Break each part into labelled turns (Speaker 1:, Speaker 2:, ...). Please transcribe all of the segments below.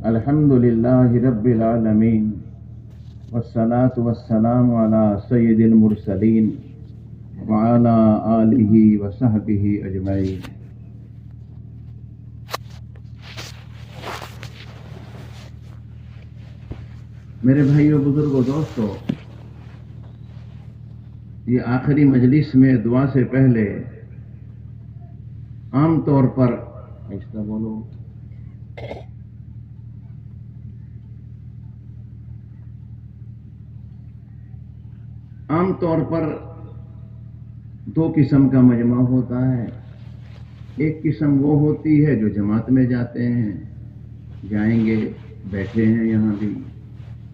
Speaker 1: الحمد للہ رب العالمین والصلاة والسلام علی سید المرسلین وعلی آلہ وصحبہ اجمعین۔ میرے بھائیو، بزرگوں، دوستو، یہ آخری مجلس میں دعا سے پہلے عام طور پر دو قسم کا مجمع ہوتا ہے۔ ایک قسم وہ ہوتی ہے جو جماعت میں جاتے ہیں، جائیں گے، بیٹھے ہیں یہاں بھی۔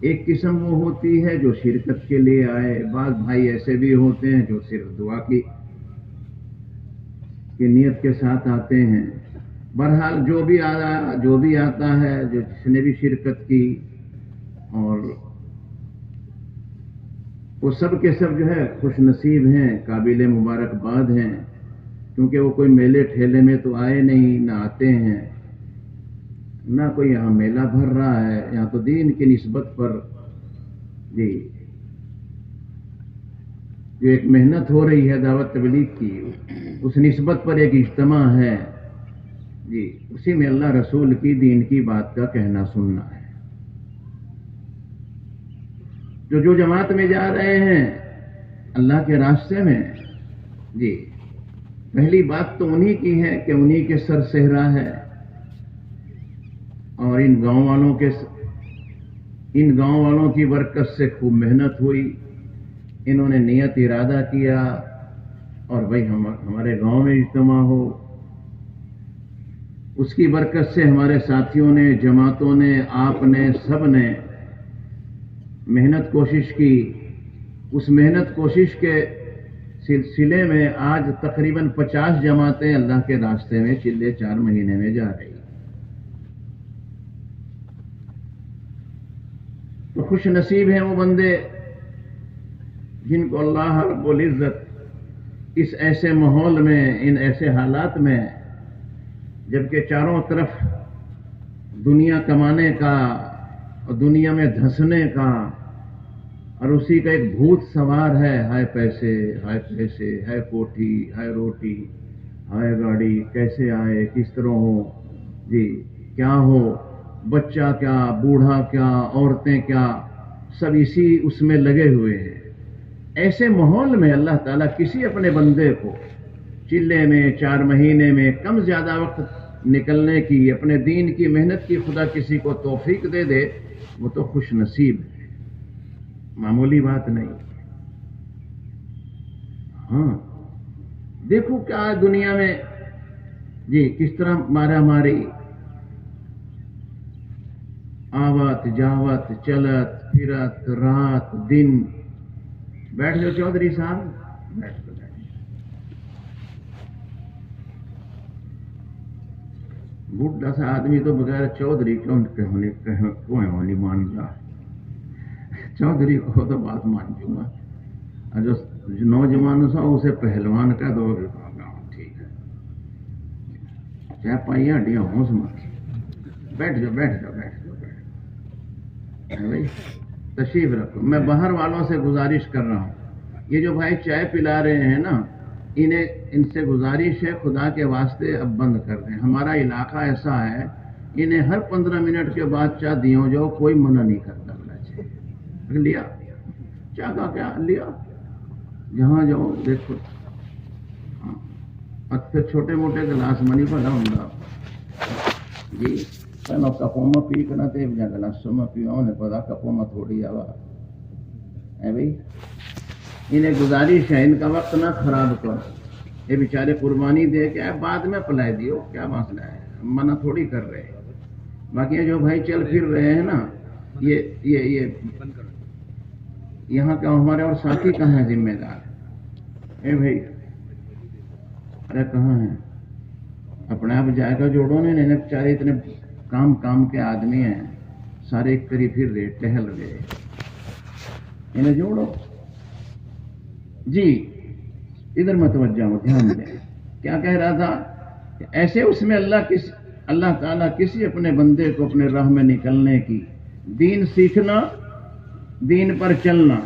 Speaker 1: ایک قسم وہ ہوتی ہے جو شرکت کے لیے آئے۔ بعض بھائی ایسے بھی ہوتے ہیں جو صرف دعا کی نیت کے ساتھ آتے ہیں۔ بہرحال جو بھی آتا ہے، جس نے بھی شرکت کی، اور وہ سب کے سب جو ہے خوش نصیب ہیں، قابل مبارکباد ہیں، کیونکہ وہ کوئی میلے ٹھیلے میں تو آئے نہیں، نہ آتے ہیں، نہ کوئی یہاں میلہ بھر رہا ہے۔ یہاں تو دین کی نسبت پر جو ایک محنت ہو رہی ہے دعوت تبلیغ کی، اس نسبت پر ایک اجتماع ہے، اسی میں اللہ رسول کی دین کی بات کا کہنا سننا ہے۔ جو جماعت میں جا رہے ہیں اللہ کے راستے میں، پہلی بات تو انہی کی ہے کہ انہی کے سر صحرا ہے، اور ان گاؤں والوں کی برکت سے خوب محنت ہوئی۔ انہوں نے نیت ارادہ کیا اور بھائی ہمارے گاؤں میں اجتماع ہو۔ اس کی برکت سے ہمارے ساتھیوں نے، جماعتوں نے، آپ نے، سب نے محنت کوشش کی۔ اس محنت کوشش کے سلسلے میں آج تقریباً 50 جماعتیں اللہ کے راستے میں چلے 4 مہینے میں جا رہی۔ تو خوش نصیب ہیں وہ بندے جن کو اللہ رب العزت اس ایسے ماحول میں، ان ایسے حالات میں، جبکہ چاروں طرف دنیا کمانے کا اور دنیا میں دھنسنے کا اور اسی کا ایک بھوت سوار ہے، ہائے پیسے، ہے کوٹھی، ہے روٹی، ہے گاڑی، کیسے آئے، کس طرح ہو، کیا ہو، بچہ کیا، بوڑھا کیا، عورتیں کیا، سب اسی اس میں لگے ہوئے ہیں۔ ایسے ماحول میں اللہ تعالیٰ کسی اپنے بندے کو چلے میں 4 مہینے میں کم زیادہ وقت نکلنے کی، اپنے دین کی محنت کی خدا کسی کو توفیق دے دے، وہ تو خوش نصیب ہے، معمولی بات نہیں۔ ہاں، دیکھو کیا دنیا میں کس طرح مارا ماری، آوت جاوت، چلت پھرت، رات دن۔ بیٹھ جاؤ چودھری صاحب، بیٹھ جاؤ۔ بڈھا سا آدمی تو بغیر چودھری کیوں ہونی مان رہا، چودھری کو تو بات مان جوں گا، اور جو نوجوان سا اسے پہلوان کا دو ٹھیک ہے، چاہے پائیاں ہڈیاں ہوں اس میں۔ بیٹھ جاؤ بھائی، تشریف رکھو۔ میں باہر والوں سے گزارش کر رہا ہوں، یہ جو بھائی چائے پلا رہے ہیں نا، ان سے گزارش ہے خدا کے واسطے اب بند کر دیں۔ ہمارا علاقہ ایسا ہے، انہیں ہر 15 منٹ کے بعد چائے دیو جاؤ، کوئی منع نہیں کرتا۔ لیا چائے کا کیا لیا، جہاں جاؤ دیکھو، اچھے چھوٹے موٹے گلاس منی پڑا ہوں گا پہلو کپوں میں پی کرنا تے گلاسوں میں پیو نے پتا کپوں میں تھوڑی آوا ہے بھائی۔ انہیں گزارش ہے ان کا وقت نہ خراب کرو، یہ بیچارے قربانی دے کے بعد میں پلائے دیو، کیا مسئلہ ہے، منع تھوڑی کر رہے ہیں۔ باقی جو بھائی چل پھر رہے ہیں نا، یہ یہاں کا ہمارے اور ساتھی کہاں ہیں ذمہ دار؟ اے بھائی، ارے کہاں ہیں؟ اپنے آپ جائے گا جوڑو نے، بیچارے اتنے کام کے آدمی ہیں، سارے ایک طرف پھر رہے، ٹہل رہے، انہیں جوڑو۔ ادھر متوجہ ہو، دھیان دیں۔ کیا کہہ رہا تھا؟ ایسے اس میں اللہ تعالیٰ کسی اپنے بندے کو اپنے راہ میں نکلنے کی، دین سیکھنا، دین پر چلنا،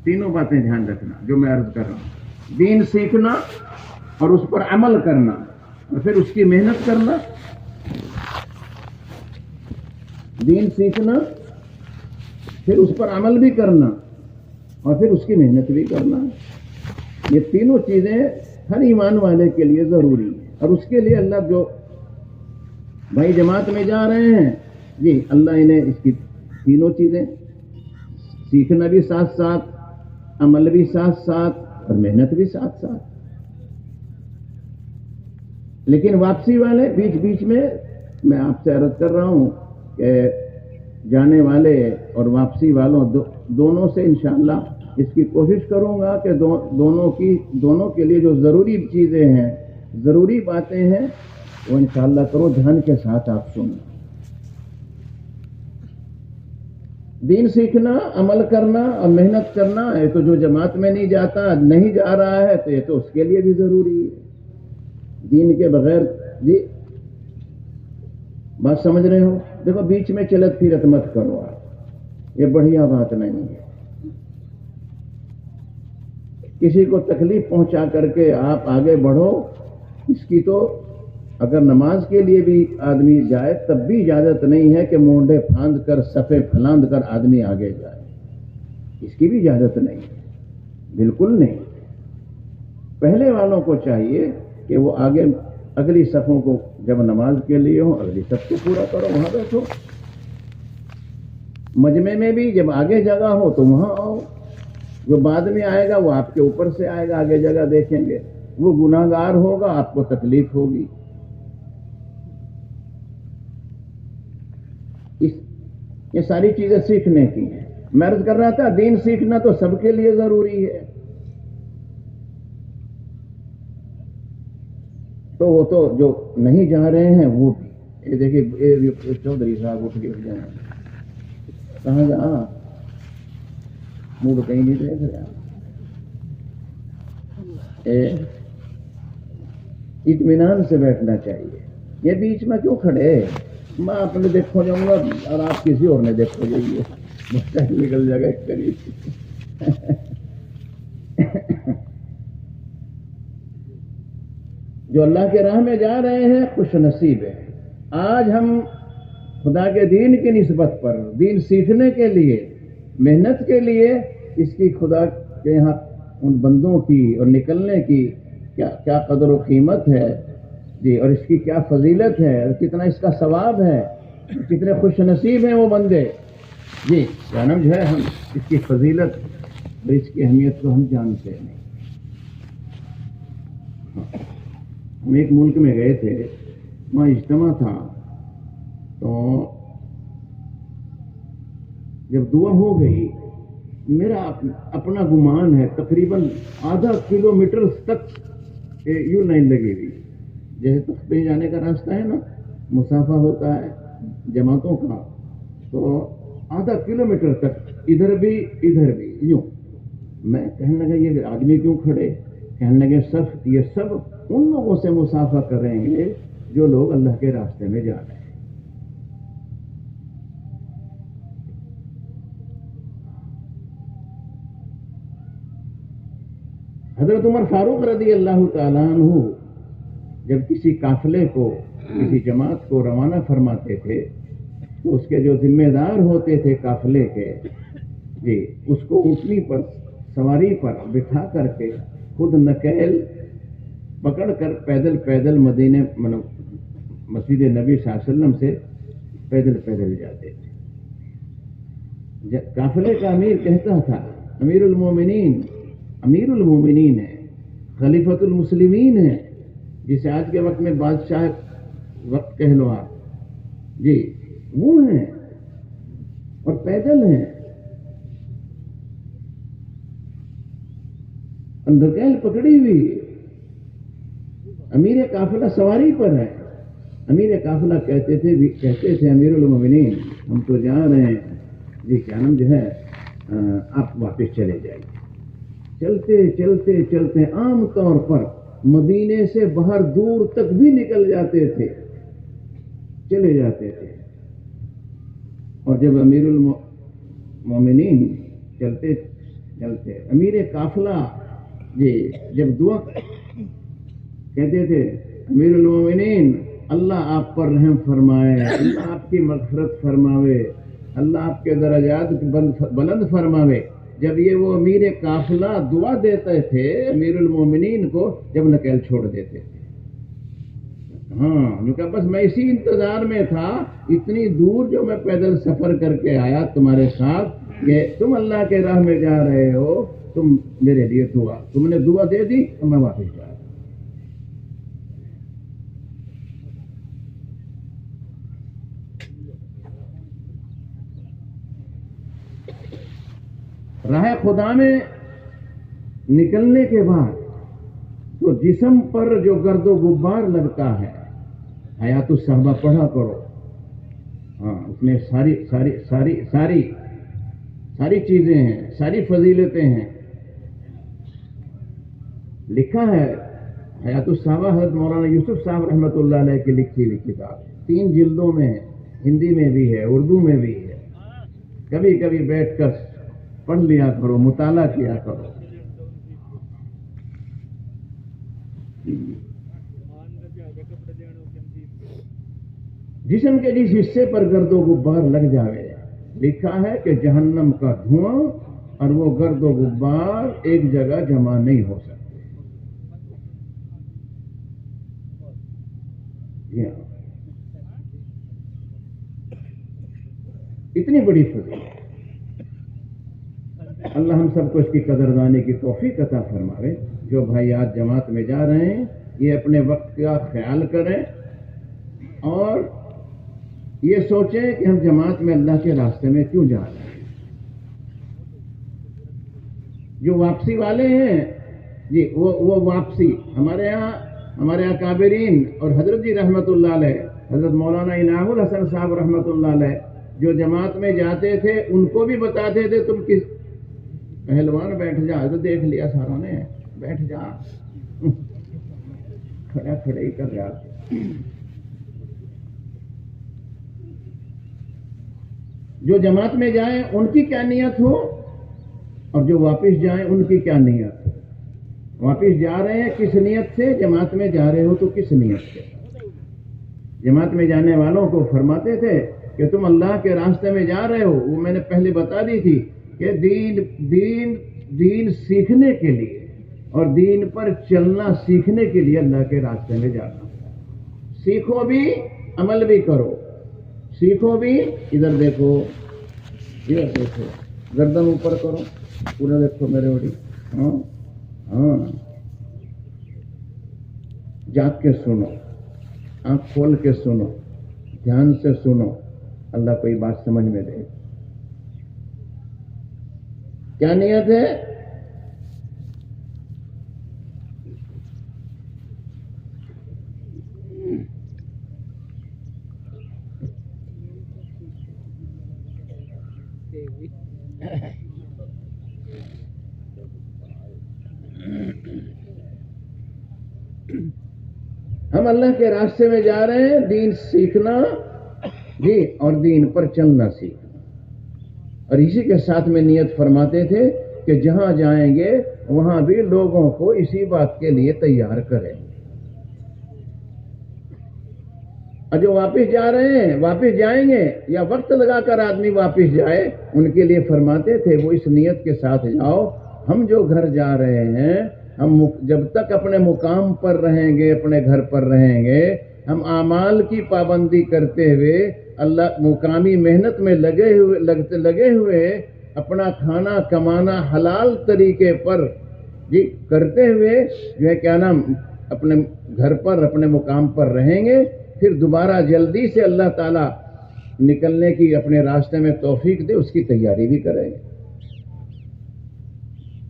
Speaker 1: تینوں باتیں دھیان رکھنا جو میں عرض کر رہا ہوں، دین سیکھنا اور اس پر عمل کرنا اور پھر اس کی محنت کرنا، دین سیکھنا پھر اس پر عمل بھی کرنا اور پھر اس کی محنت بھی کرنا، یہ تینوں چیزیں ہر ایمان والے کے لیے ضروری ہیں۔ اور اس کے لیے اللہ جو بھائی جماعت میں جا رہے ہیں، جی اللہ انہیں اس کی تینوں چیزیں، سیکھنا بھی ساتھ ساتھ، عمل بھی ساتھ ساتھ اور محنت بھی ساتھ ساتھ۔ لیکن واپسی والے بیچ بیچ میں آپ سے عرض کر رہا ہوں کہ جانے والے اور واپسی والوں دونوں سے انشاءاللہ اس کی کوشش کروں گا کہ دونوں کے لیے جو ضروری چیزیں ہیں، ضروری باتیں ہیں، وہ انشاءاللہ کرو، دھیان کے ساتھ آپ سنیں۔ دین سیکھنا، عمل کرنا اور محنت کرنا ہے تو جو جماعت میں نہیں جاتا، نہیں جا رہا ہے تو یہ تو اس کے لیے بھی ضروری ہے۔ دین کے بغیر، جی بات سمجھ رہے ہو؟ دیکھو بیچ میں چلت پھرت مت کرو آپ، یہ بڑھیا بات نہیں ہے۔ کسی کو تکلیف پہنچا کر کے آپ آگے بڑھو، اس کی تو اگر نماز کے لیے بھی آدمی جائے تب بھی اجازت نہیں ہے کہ مونڈے پھاند کر، صفے پھلاند کر آدمی آگے جائے، اس کی بھی اجازت نہیں ہے، بالکل نہیں۔ پہلے والوں کو چاہیے کہ وہ آگے اگلی صفوں کو جب نماز کے لیے ہو، اگلی صف کو پورا کرو، وہاں بیٹھو۔ مجمع میں بھی جب آگے جگہ ہو تو وہاں آؤ، جو بعد میں آئے گا وہ آپ کے اوپر سے آئے گا، آگے جگہ دیکھیں گے، وہ گناہ گار ہوگا، آپ کو تکلیف ہوگی۔ یہ ساری چیزیں سیکھنے کی ہیں۔ میں عرض کر رہا تھا دین سیکھنا تو سب کے لیے ضروری ہے، تو وہ تو جو نہیں جا رہے ہیں وہ بھی، یہ دیکھیے چودھری صاحب اٹھ کے جائیں، کہاں جا منہ تو کہیں نہیں دیکھ رہے، اطمینان سے بیٹھنا چاہیے۔ یہ بیچ میں کیوں کھڑے؟ میں اپنے دیکھو جاؤں گا اور آپ کسی اور نے دیکھو جائیے، نکل جائے گا ایک قریب۔ جو اللہ کے راہ میں جا رہے ہیں خوش نصیب ہیں۔ آج ہم خدا کے دین کی نسبت پر، دین سیکھنے کے لیے، محنت کے لیے، اس کی خدا کے یہاں ان بندوں کی اور نکلنے کی کیا قدر و قیمت ہے، جی، اور اس کی کیا فضیلت ہے، اور کتنا اس کا ثواب ہے، کتنے خوش نصیب ہیں وہ بندے، جی جانب جو ہے ہم اس کی فضیلت اور اس کی اہمیت کو ہم جانتے نہیں۔ ہم ایک ملک میں گئے تھے، وہاں اجتماع تھا، تو جب دعا ہو گئی، میرا اپنا گمان ہے تقریباً آدھا کلومیٹر تک یوں لائن لگی ہوئی، جیسے تختے جانے کا راستہ ہے نا، مسافہ ہوتا ہے جماعتوں کا، تو آدھا کلومیٹر تک ادھر بھی یوں۔ میں کہنے لگا یہ آدمی کیوں کھڑے؟ کہنے لگے یہ سب ان لوگوں سے مسافہ کریں گے جو لوگ اللہ کے راستے میں جا رہے ہیں۔ حضرت عمر فاروق رضی اللہ تعالیٰ عنہ جب کسی قافلے کو، کسی جماعت کو روانہ فرماتے تھے تو اس کے جو ذمہ دار ہوتے تھے قافلے کے، جی اس کو اونٹنی پر، سواری پر بٹھا کر کے خود نکیل پکڑ کر پیدل مدینے مسجد نبی صلی اللہ علیہ وسلم سے پیدل جاتے تھے۔ قافلے کا امیر کہتا تھا، امیر المومنین ہے، خلیفۃ المسلمین ہے، جسے آج کے وقت میں بادشاہ وقت کہہ لو آپ، جی وہ ہیں اور پیدل ہیں، اندرکیل پکڑی ہوئی، امیر قافلہ سواری پر ہے۔ امیر قافلہ کہتے تھے امیر المومنین ہم تو جا رہے ہیں، جی جانم جو ہے آپ واپس چلے جائیے۔ چلتے عام طور پر مدینے سے باہر دور تک بھی نکل جاتے تھے، چلے جاتے تھے، اور جب امیر المومنین چلتے چلتے امیر قافلہ جی جب دعا کہتے تھے امیر المومنین اللہ آپ پر رحم فرمائے، اللہ آپ کی مغفرت فرماوے، اللہ آپ کے درجات بلند فرماوے، جب یہ وہ امیر قافلہ دعا دیتے تھے امیر المومنین کو جب نکیل چھوڑ دیتے تھے. ہاں جو کہ بس میں اسی انتظار میں تھا، اتنی دور جو میں پیدل سفر کر کے آیا تمہارے ساتھ کہ تم اللہ کے راہ میں جا رہے ہو، تم میرے لیے دعا، تم نے دعا دے دی تو میں واپس جا رہا. راہ خدا میں نکلنے کے بعد تو جسم پر جو گرد و غبار لگتا ہے، حیات الصحابہ پڑھا کرو، ہاں اس میں ساری ساری ساری ساری ساری چیزیں ہیں، ساری فضیلتیں ہیں. لکھا ہے حیات الصحابہ حضرت مولانا یوسف صاحب رحمۃ اللہ علیہ کی لکھی ہوئی کتاب، 3 جلدوں میں ہے، ہندی میں بھی ہے، اردو میں بھی ہے. کبھی کبھی بیٹھ کر پڑھ لیا کرو، مطالعہ کیا کرو. جسم کے جس حصے پر گرد و غبار لگ جاوے، لکھا ہے کہ جہنم کا دھواں اور وہ گرد و غبار ایک جگہ جمع نہیں ہو سکتے. اتنی بڑی فضیلت، اللہ ہم سب کو اس کی قدردانی کی توفیق عطا فرمائے. جو بھائی آج جماعت میں جا رہے ہیں یہ اپنے وقت کا خیال کریں اور یہ سوچیں کہ ہم جماعت میں اللہ کے راستے میں کیوں جا رہے ہیں. جو واپسی والے ہیں جی وہ واپسی ہمارے یہاں کابرین اور حضرت جی رحمت اللہ علیہ، حضرت مولانا انعام الحسن صاحب رحمت اللہ علیہ جو جماعت میں جاتے تھے ان کو بھی بتاتے تھے تم کس پہلوان بیٹھ جا، تو دیکھ لیا ساروں نے، بیٹھ جا، کھڑا کھڑے ہی کر رہا. جو جماعت میں جائیں ان کی کیا نیت ہو اور جو واپس جائیں ان کی کیا نیت ہو. واپس جا رہے ہیں کس نیت سے، جماعت میں جا رہے ہو تو کس نیت سے. جماعت میں جانے والوں کو فرماتے تھے کہ تم اللہ کے راستے میں جا رہے ہو، وہ میں نے پہلے بتا دی تھی کہ دین سیکھنے کے لیے اور دین پر چلنا سیکھنے کے لیے اللہ کے راستے میں جانا. سیکھو بھی عمل بھی کرو، سیکھو بھی، ادھر دیکھو ادھر دیکھو، گردن اوپر کرو، پورا دیکھو میرے بڑی، ہاں ہاں، جاگ کے سنو، آنکھ کھول کے سنو، دھیان سے سنو، اللہ کوئی بات سمجھ میں دے. کیا نیت ہے؟ ہم اللہ کے راستے میں جا رہے ہیں، دین سیکھنا جی اور دین پر چلنا سیکھنا. اور اسی کے ساتھ میں نیت فرماتے تھے کہ جہاں جائیں گے وہاں بھی لوگوں کو اسی بات کے لیے تیار کریں. اور جو واپس جا رہے ہیں، واپس جائیں گے یا وقت لگا کر آدمی واپس جائے، ان کے لیے فرماتے تھے وہ اس نیت کے ساتھ جاؤ، ہم جو گھر جا رہے ہیں، ہم جب تک اپنے مقام پر رہیں گے، اپنے گھر پر رہیں گے، ہم اعمال کی پابندی کرتے ہوئے اللہ مقامی محنت میں لگے ہوئے اپنا کھانا کمانا حلال طریقے پر جی کرتے ہوئے جو ہے کیا نام اپنے گھر پر اپنے مقام پر رہیں گے. پھر دوبارہ جلدی سے اللہ تعالیٰ نکلنے کی اپنے راستے میں توفیق دے، اس کی تیاری بھی کریں گے.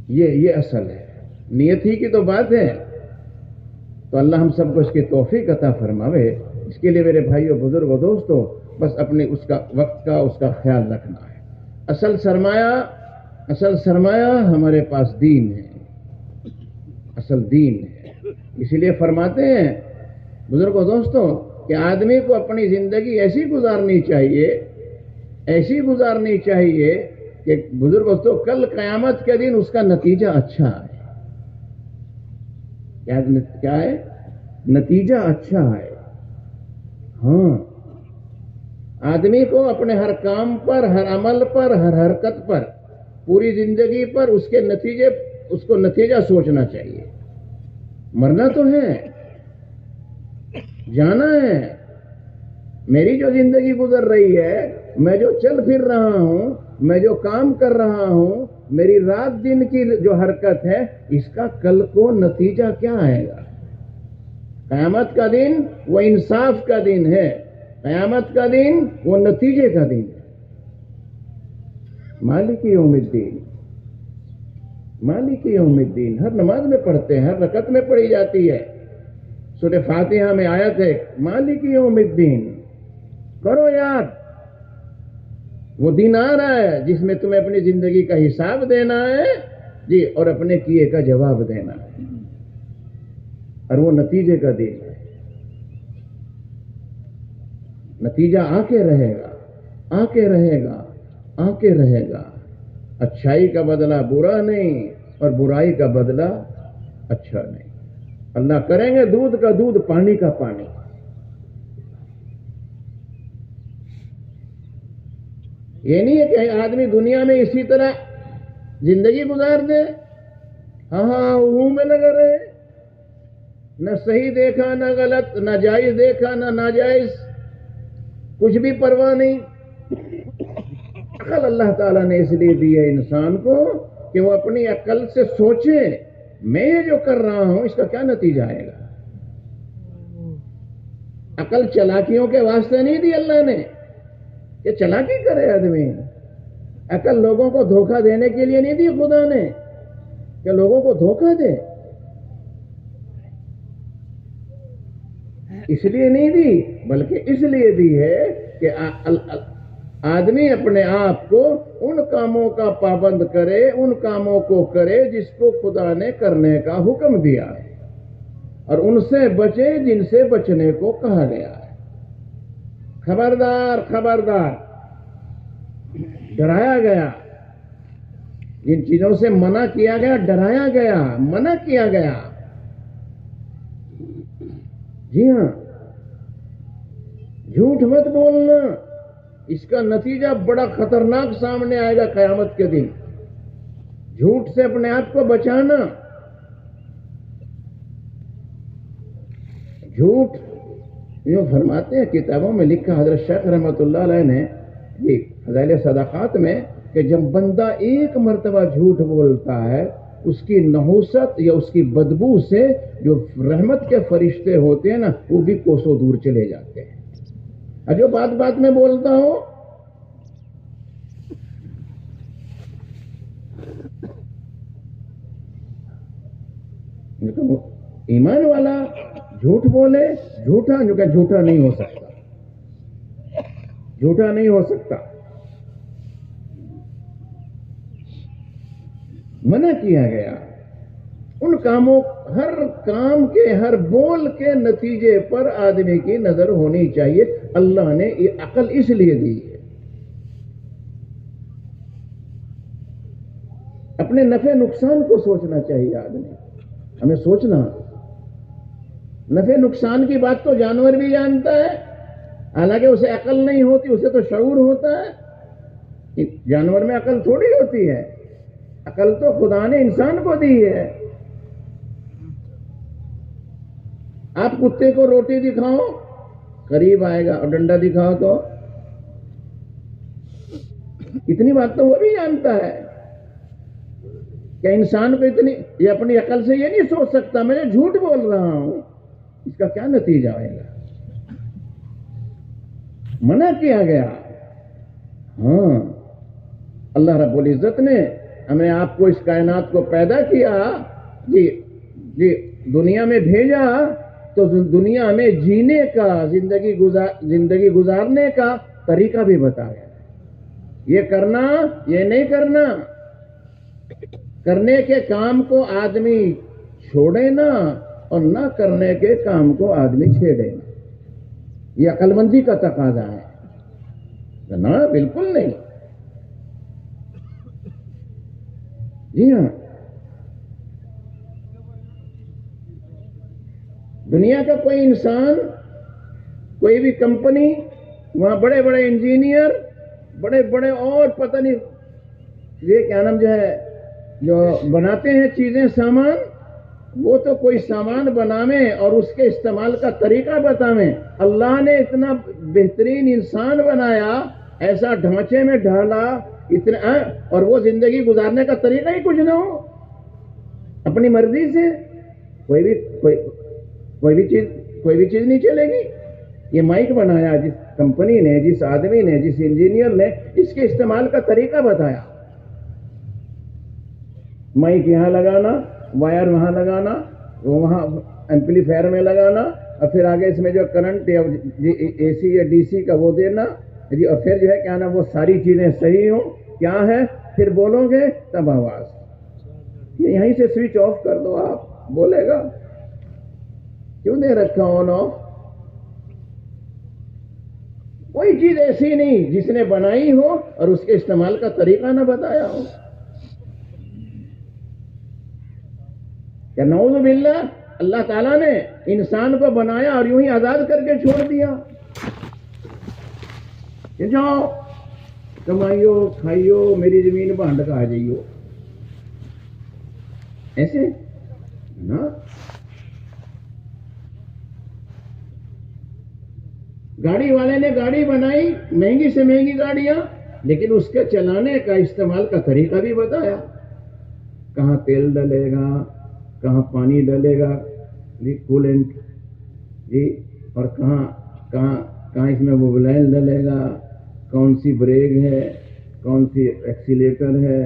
Speaker 1: یہ اصل ہے، نیت ہی کی تو بات ہے. تو اللہ ہم سب کو اس کی توفیق عطا فرماوے. اس کے لیے میرے بھائیوں بزرگوں دوستوں بس اپنے اس کا وقت کا اس کا خیال رکھنا ہے. اصل سرمایہ ہمارے پاس دین ہے، اصل دین ہے. اسی لیے فرماتے ہیں بزرگوں دوستوں کہ آدمی کو اپنی زندگی ایسی گزارنی چاہیے کہ بزرگ دوستو کل قیامت کے دن اس کا نتیجہ اچھا ہے. کیا ہے؟ نتیجہ اچھا ہے. ہاں، آدمی کو اپنے ہر کام پر، ہر عمل پر، ہر حرکت پر، پوری زندگی پر اس کو نتیجہ سوچنا چاہیے. مرنا تو ہے، جانا ہے. میری جو زندگی گزر رہی ہے، میں جو چل پھر رہا ہوں، میں جو کام کر رہا ہوں، میری رات دن کی جو حرکت ہے، اس کا کل کو نتیجہ کیا آئے گا؟ قیامت کا دن وہ انصاف کا دن ہے. قیامت کا دن وہ نتیجے کا دن ہے. مالک یوم الدین، مالک یوم الدین ہر نماز میں پڑھتے ہیں، ہر رکعت میں پڑھی جاتی ہے. سورہ فاتحہ میں آیت ہے مالک یوم الدین. کرو یاد، وہ دن آ رہا ہے جس میں تمہیں اپنی زندگی کا حساب دینا ہے جی، اور اپنے کیے کا جواب دینا ہے، اور وہ نتیجے کا دن ہے. نتیجہ آ کے رہے گا، آ کے رہے گا، آ کے رہے گا. اچھائی کا بدلہ برا نہیں، اور برائی کا بدلہ اچھا نہیں. اللہ کریں گے دودھ کا دودھ، پانی کا پانی. یہ نہیں ہے کہ آدمی دنیا میں اسی طرح زندگی گزار دے، ہاں میں لگا رہے، نہ صحیح دیکھا نہ غلط، نہ جائز دیکھا نہ ناجائز، کچھ بھی پرواہ نہیں. عقل اللہ تعالیٰ نے اس لیے دی ہے انسان کو کہ وہ اپنی عقل سے سوچے میں یہ جو کر رہا ہوں اس کا کیا نتیجہ آئے گا. عقل چلاکیوں کے واسطے نہیں دی اللہ نے کہ چلاکی کرے آدمی. عقل لوگوں کو دھوکہ دینے کے لیے نہیں دی خدا نے کہ لوگوں کو دھوکہ دے. اس لیے نہیں دی، بلکہ اس لیے دی ہے کہ آدمی اپنے آپ کو ان کاموں کا پابند کرے، ان کاموں کو کرے جس کو خدا نے کرنے کا حکم دیا ہے، اور ان سے بچے جن سے بچنے کو کہا گیا ہے. خبردار خبردار، ڈرایا گیا. جن چیزوں سے منع کیا گیا، ڈرایا گیا، منع کیا گیا. جی ہاں، جھوٹ مت بولنا، اس کا نتیجہ بڑا خطرناک سامنے آئے گا قیامت کے دن. جھوٹ سے اپنے آپ کو بچانا. جھوٹ جو فرماتے ہیں کتابوں میں لکھا حضرت شیخ رحمۃ اللہ علیہ نے جی فضائل صدقات میں کہ جب بندہ ایک مرتبہ جھوٹ بولتا ہے، اس کی نحوست یا اس کی بدبو سے جو رحمت کے فرشتے ہوتے ہیں نا، وہ بھی کوسوں دور چلے جاتے ہیں. اور جو بات بات میں بولتا ہوں، ایمان والا جھوٹ بولے، جھوٹا جو کہ جھوٹا نہیں ہو سکتا، جھوٹا نہیں ہو سکتا. منع کیا گیا ان کاموں، ہر کام کے، ہر بول کے نتیجے پر آدمی کی نظر ہونی چاہیے. اللہ نے یہ عقل اس لیے دی ہے. اپنے نفع نقصان کو سوچنا چاہیے آدمی. ہمیں سوچنا، نفع نقصان کی بات تو جانور بھی جانتا ہے، حالانکہ اسے عقل نہیں ہوتی، اسے تو شعور ہوتا ہے. جانور میں عقل تھوڑی ہوتی ہے، عقل تو خدا نے انسان کو دی ہے. آپ کتے کو روٹی دکھاؤ قریب آئے گا، اور ڈنڈا دکھاؤ تو اتنی بات تو وہ بھی جانتا ہے کہ انسان کو اتنی، یہ اپنی عقل سے یہ نہیں سوچ سکتا میں جھوٹ بول رہا ہوں اس کا کیا نتیجہ آئے گا. منع کیا گیا. ہاں، اللہ رب العزت نے ہمیں آپ کو اس کائنات کو پیدا کیا جی دنیا میں بھیجا تو دنیا میں جینے کا، زندگی گزارنے کا طریقہ بھی بتایا. یہ کرنا، یہ نہیں کرنا. کرنے کے کام کو آدمی چھوڑے نا، اور نہ کرنے کے کام کو آدمی چھیڑے نا. یہ عقل مندی کا تقاضا ہے؟ نہ، بالکل نہیں. جی ہاں، دنیا کا کوئی انسان، کوئی بھی کمپنی، وہاں بڑے بڑے انجینئر، بڑے بڑے اور پتہ نہیں یہ کیا نام جو بناتے ہیں چیزیں، سامان، وہ تو کوئی سامان بناویں اور اس کے استعمال کا طریقہ بتاویں. اللہ نے اتنا بہترین انسان بنایا، ایسا ڈھانچے میں ڈھالا اتنا، اور وہ زندگی گزارنے کا طریقہ ہی کچھ نہ ہو. اپنی مرضی سے کوئی بھی چیز نہیں چلے گی. یہ مائک بنایا جس کمپنی نے، جس آدمی نے، جس انجینئر نے، اس کے استعمال کا طریقہ بتایا. مائک یہاں لگانا، وائر وہاں لگانا، وہاں ایمپلیفائر میں لگانا، اور پھر آگے اس میں جو کرنٹ یا اے سی یا ڈی سی کا وہ دینا جی، اور پھر جو ہے کیا نا وہ ساری چیزیں صحیح ہوں. کیا ہے؟ پھر بولو گے تب آواز. یہیں سے سوئچ آف کر دو، آپ بولے گا. کیوں دے رکھا آن آف؟ کوئی چیز ایسی نہیں جس نے بنائی ہو اور اس کے استعمال کا طریقہ نہ بتایا ہو. کہ نعوذ باللہ، اللہ تعالیٰ نے انسان کو بنایا اور یوں ہی آزاد کر کے چھوڑ دیا کہ جاؤ کمائیو کھائیو، میری زمین بانڈ کا آ جائیو. ایسے نا، گاڑی والے نے گاڑی بنائی، مہنگی سے مہنگی گاڑیاں، لیکن اس کے چلانے کا استعمال کا طریقہ بھی بتایا. کہاں تیل ڈلے گا، کہاں پانی ڈلے گا، جی کولنٹ جی، اور کہاں اس میں موبلائل ڈلے گا، کون سی بریک ہے، کون سی ایکسیلیٹر ہے،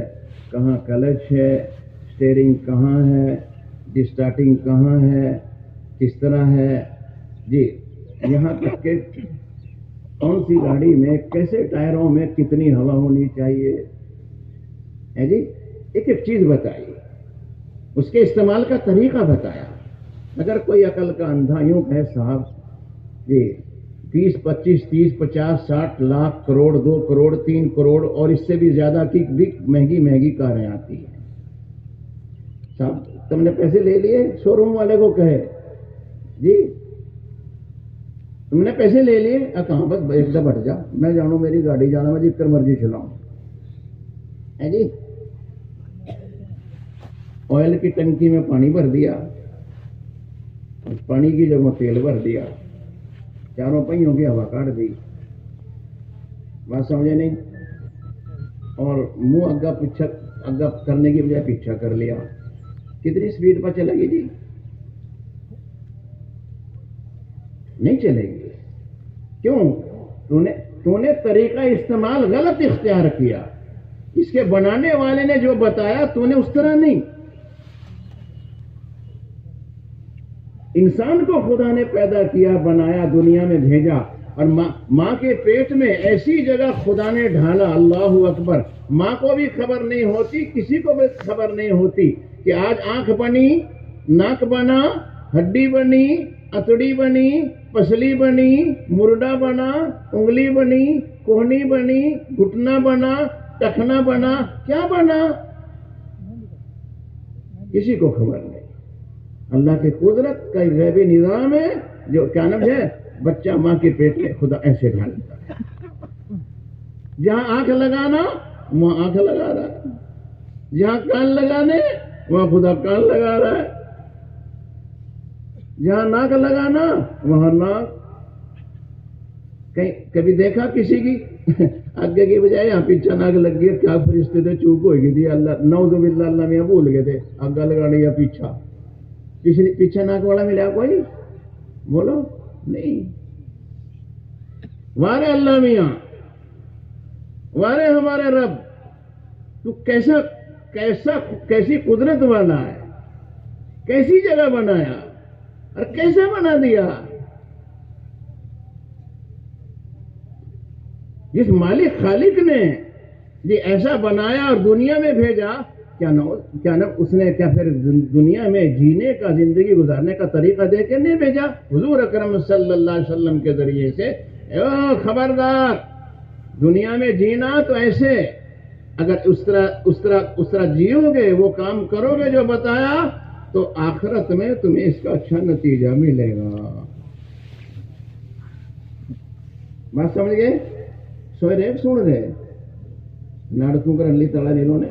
Speaker 1: کہاں کلچ ہے، اسٹیئرنگ کہاں ہے، جی اسٹارٹنگ کہاں ہے، کس طرح ہے جی، یہاں تک کہ کون سی گاڑی میں کیسے ٹائروں میں کتنی ہوا ہونی چاہیے ہے جی. ایک ایک چیز بتائی، اس کے استعمال کا طریقہ بتایا. اگر کوئی عقل کا اندھا یوں کہے صاحب جی 20 25 30 50 60 لاکھ کروڑ 2 کروڑ 3 کروڑ اور اس سے بھی زیادہ کی بھی مہنگی مہنگی کاریں آتی ہیں، صاحب تم نے پیسے لے لیے، شو روم والے کو کہے جی تم نے پیسے لے لیے، کہاں بس ایک دم ہٹ جا، میں جانوں میری گاڑی جانا، میں جتر مرضی چلاؤں ہے جی. آئل کی ٹنکی میں پانی بھر دیا، پانی کی جگہ تیل بھر دیا، چاروں پہیوں کی ہوا کاٹ دی. بات سمجھے نہیں؟ اور منہ اگا کرنے کی بجائے پیچھا کر لیا. کتنی سپیڈ پر چلے گی جی؟ نہیں چلے گی. کیوں؟ تو نے طریقہ استعمال غلط اختیار کیا. اس کے بنانے والے نے جو بتایا تو نے اس طرح نہیں. انسان کو خدا نے پیدا کیا، بنایا، دنیا میں بھیجا، اور ماں کے پیٹ میں ایسی جگہ خدا نے ڈھالا، اللہ اکبر. ماں کو بھی خبر نہیں ہوتی، کسی کو بھی خبر نہیں ہوتی کہ آج آنکھ بنی، ناک بنا، ہڈی بنی، اتڑی بنی، پسلی بنی، مرڈا بنا، انگلی بنی، کوہنی بنی، گھٹنا بنا، ٹخنا بنا، کیا بنا کسی کو خبر نہیں. اللہ کی قدرت کا غیبی نظام ہے جو کیا نام ہے، بچہ ماں کے پیٹ میں خدا ایسے ڈالتا ہے. جہاں آنکھ لگانا وہاں آنکھ لگا رہا ہے، جہاں کان لگانے وہاں خدا کان لگا رہا ہے، جہاں ناک لگانا وہاں ناک. کبھی دیکھا کسی کی آگے کی بجائے یہاں پیچھا ناک لگ گیا، کیا فرشتے تھے چوک ہو گئی تھی، اللہ نعوذ باللہ، اللہ میاں بھول گئے تھے آگا لگانے یا پیچھا. پیچھے ناک والا ملا کوئی؟ بولو نہیں. وارے اللہ میاں، وارے ہمارے رب، تو کیسی قدرت والا ہے، کیسی جگہ بنایا اور کیسے بنا دیا. جس مالک خالق نے یہ ایسا بنایا اور دنیا میں بھیجا، کیا نہ اس نے کیا پھر دنیا میں جینے کا، زندگی گزارنے کا طریقہ دے کے نہیں بھیجا؟ حضور اکرم صلی اللہ علیہ وسلم کے ذریعے سے خبردار، دنیا میں جینا تو ایسے، اگر اس طرح جیو گے، وہ کام کرو گے جو بتایا، تو آخرت میں تمہیں اس کا اچھا نتیجہ ملے گا۔ بات سمجھ گئے؟ سوئے رہے سن رہے لاڑکوں کر لی تڑا جنہوں نے،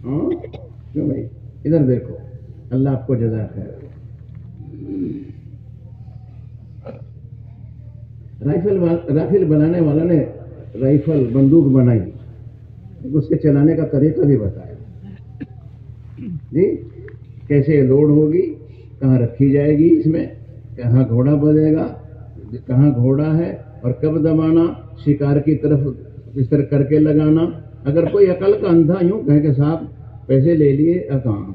Speaker 1: ہاں کیوں بھائی؟ ادھر دیکھو، اللہ آپ کو جزا خیر۔ رائفل بنانے والا نے رائفل بندوق بنائی، اس کے چلانے کا طریقہ بھی بتایا جی، کیسے لوڈ ہوگی، کہاں رکھی جائے گی، اس میں کہاں گھوڑا بجے گا، کہاں گھوڑا ہے، اور کب دبانا، شکار کی طرف اس طرح کر کے لگانا۔ اگر کوئی عقل کا اندھا یوں کہے کہ صاحب پیسے لے لیے، کہاں،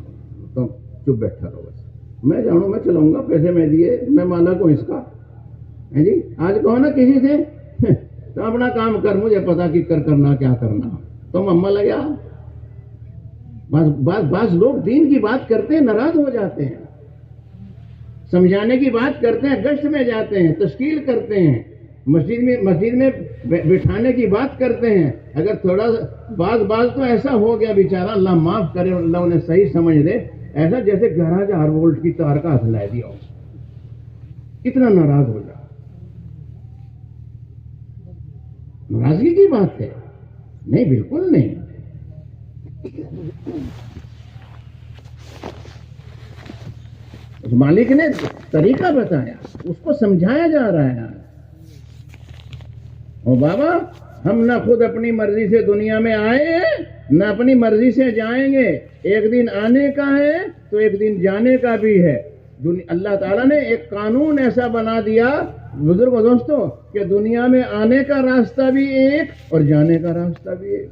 Speaker 1: تو چپ بیٹھا رہو، بس میں جانوں، میں چلاؤں گا، پیسے میں دیے، میں مالک ہوں اس کا، ہے جی۔ آج کہو نا کسی سے تو اپنا کام کر، مجھے پتا کہ کرنا کیا کرنا، تم اما لگا۔ بعض لوگ دین کی بات کرتے ہیں ناراض ہو جاتے ہیں، سمجھانے کی بات کرتے ہیں گشت میں جاتے ہیں، تشکیل کرتے ہیں، مسجد میں بٹھانے کی بات کرتے ہیں، اگر تھوڑا بعض تو ایسا ہو گیا بیچارہ، اللہ معاف کرے، اللہ انہیں صحیح سمجھ دے، ایسا جیسے 11,000 وولٹ کی تار کا ہاتھ لے دیا ہو، اتنا ناراض ہو جائے۔ ناراضگی کی بات ہے نہیں، بالکل نہیں۔ مالک نے طریقہ بتایا، اس کو سمجھایا جا رہا ہے۔ اور بابا، ہم نہ خود اپنی مرضی سے دنیا میں آئے ہیں، نہ اپنی مرضی سے جائیں گے۔ ایک دن آنے کا ہے تو ایک دن جانے کا بھی ہے۔ اللہ تعالیٰ نے ایک قانون ایسا بنا دیا بزرگ دوستوں کہ دنیا میں آنے کا راستہ بھی ایک اور جانے کا راستہ بھی ایک،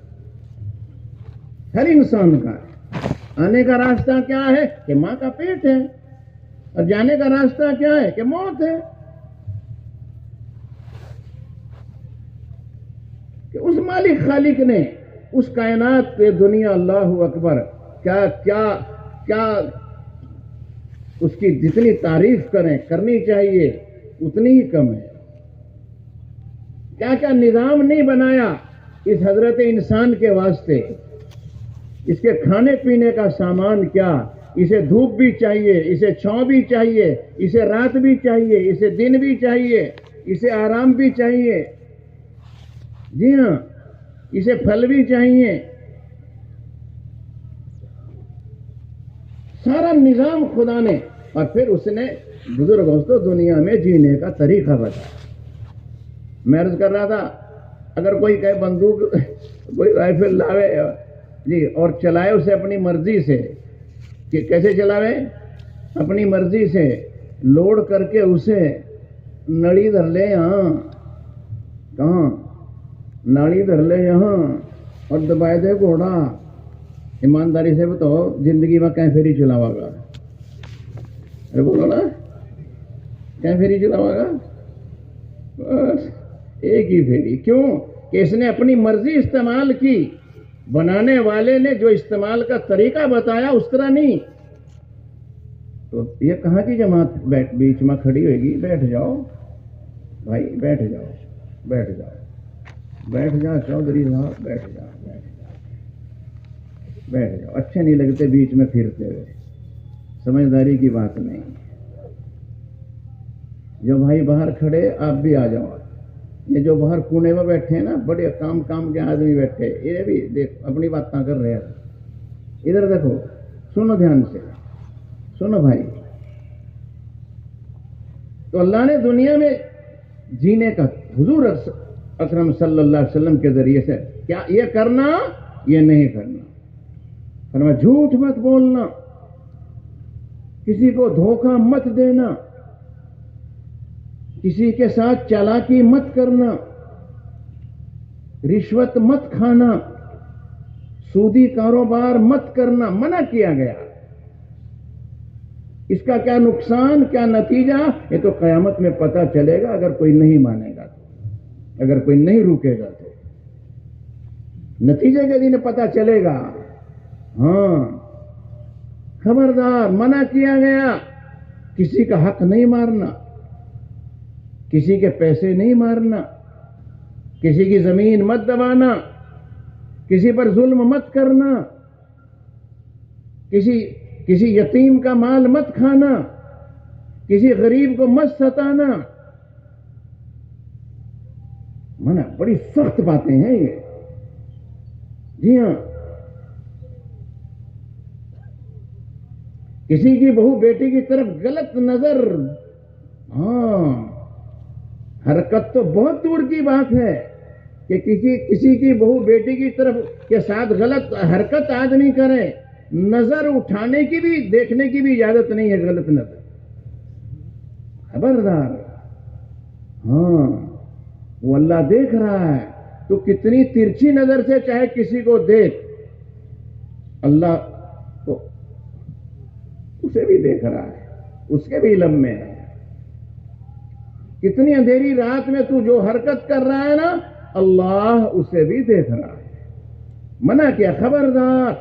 Speaker 1: ہر انسان کا ہے۔ آنے کا راستہ کیا ہے کہ ماں کا پیٹ ہے، اور جانے کا راستہ کیا ہے کہ موت ہے۔ کہ اس مالک خالق نے اس کائنات پہ دنیا، اللہ اکبر، کیا اس کی جتنی تعریف کرنی چاہیے اتنی ہی کم ہے۔ کیا نظام نہیں بنایا اس حضرت انسان کے واسطے، اس کے کھانے پینے کا سامان کیا، اسے دھوپ بھی چاہیے، اسے چھاؤں بھی چاہیے، اسے رات بھی چاہیے، اسے دن بھی چاہیے، اسے آرام بھی چاہیے، جی ہاں، اسے پھل بھی چاہیے۔ سارا نظام خدا نے، اور پھر اس نے بزرگ دوستوں دنیا میں جینے کا طریقہ بتایا۔ میں عرض کر رہا تھا، اگر کوئی کہے بندوق، کوئی رائفل لاوے جی اور چلائے اسے اپنی مرضی سے، کہ کیسے چلاوے؟ اپنی مرضی سے لوڈ کر کے اسے نڑی دھر لے یہاں، کہاں ناڑی دھر لے یہاں، اور دبائے دے گھوڑا۔ ایمانداری سے بتاؤ، زندگی میں کہیں پھیری چلاوا گا؟ ارے بولو نا، کہیں پھیری چلاوا گا؟ بس ایک ہی پھیری۔ کیوں کہ اس نے اپنی مرضی استعمال کی، بنانے والے نے جو استعمال کا طریقہ بتایا اس طرح نہیں۔ تو یہ کہاں کی جماعت بیچ میں کھڑی ہوئے گی؟ بیٹھ جاؤ بھائی، بیٹھ جاؤ، بیٹھ جاؤ، بیٹھ جاؤ چودھری صاحب، بیٹھ جاؤ، بیٹھ جاؤ، بیٹھ جاؤ۔ اچھے نہیں لگتے بیچ میں پھرتے ہوئے، سمجھداری کی بات نہیں۔ جو بھائی باہر کھڑے آپ بھی آ جاؤ۔ یہ جو باہر کونے میں بیٹھے ہیں نا، بڑے کام کے آدمی بیٹھے، یہ بھی دیکھ اپنی بات نہ کر رہے ہیں۔ ادھر دیکھو، سنو دھیان سے، سنو بھائی۔ تو اللہ نے دنیا میں جینے کا حضور اکرم صلی اللہ علیہ وسلم کے ذریعے سے کیا یہ کرنا، یہ نہیں کرنا، فرمایا جھوٹ مت بولنا، کسی کو دھوکہ مت دینا، کسی کے ساتھ چالاکی مت کرنا، رشوت مت کھانا، سودی کاروبار مت کرنا، منع کیا گیا۔ اس کا کیا نقصان، کیا نتیجہ، یہ تو قیامت میں پتہ چلے گا، اگر کوئی نہیں مانے گا تو، اگر کوئی نہیں روکے گا تو نتیجے کے دن پتہ چلے گا۔ ہاں خبردار، منع کیا گیا، کسی کا حق نہیں مارنا، کسی کے پیسے نہیں مارنا، کسی کی زمین مت دبانا، کسی پر ظلم مت کرنا، کسی یتیم کا مال مت کھانا، کسی غریب کو مت ستانا۔ منع، بڑی سخت باتیں ہیں یہ، جی ہاں۔ کسی کی بہو بیٹی کی طرف غلط نظر، ہاں حرکت تو بہت دور کی بات ہے کہ کسی کی بہو بیٹی کی طرف کے ساتھ غلط حرکت آدمی کرے، نظر اٹھانے کی بھی، دیکھنے کی بھی اجازت نہیں ہے، غلط نظر، خبردار۔ ہاں وہ اللہ دیکھ رہا ہے، تو کتنی ترچھی نظر سے چاہے کسی کو دیکھ، اللہ کو اسے بھی دیکھ رہا ہے، اس کے بھی علم میں ہے۔ کتنی اندھیری رات میں تو جو حرکت کر رہا ہے نا، اللہ اسے بھی دیکھ رہا ہے۔ منع کیا، خبردار۔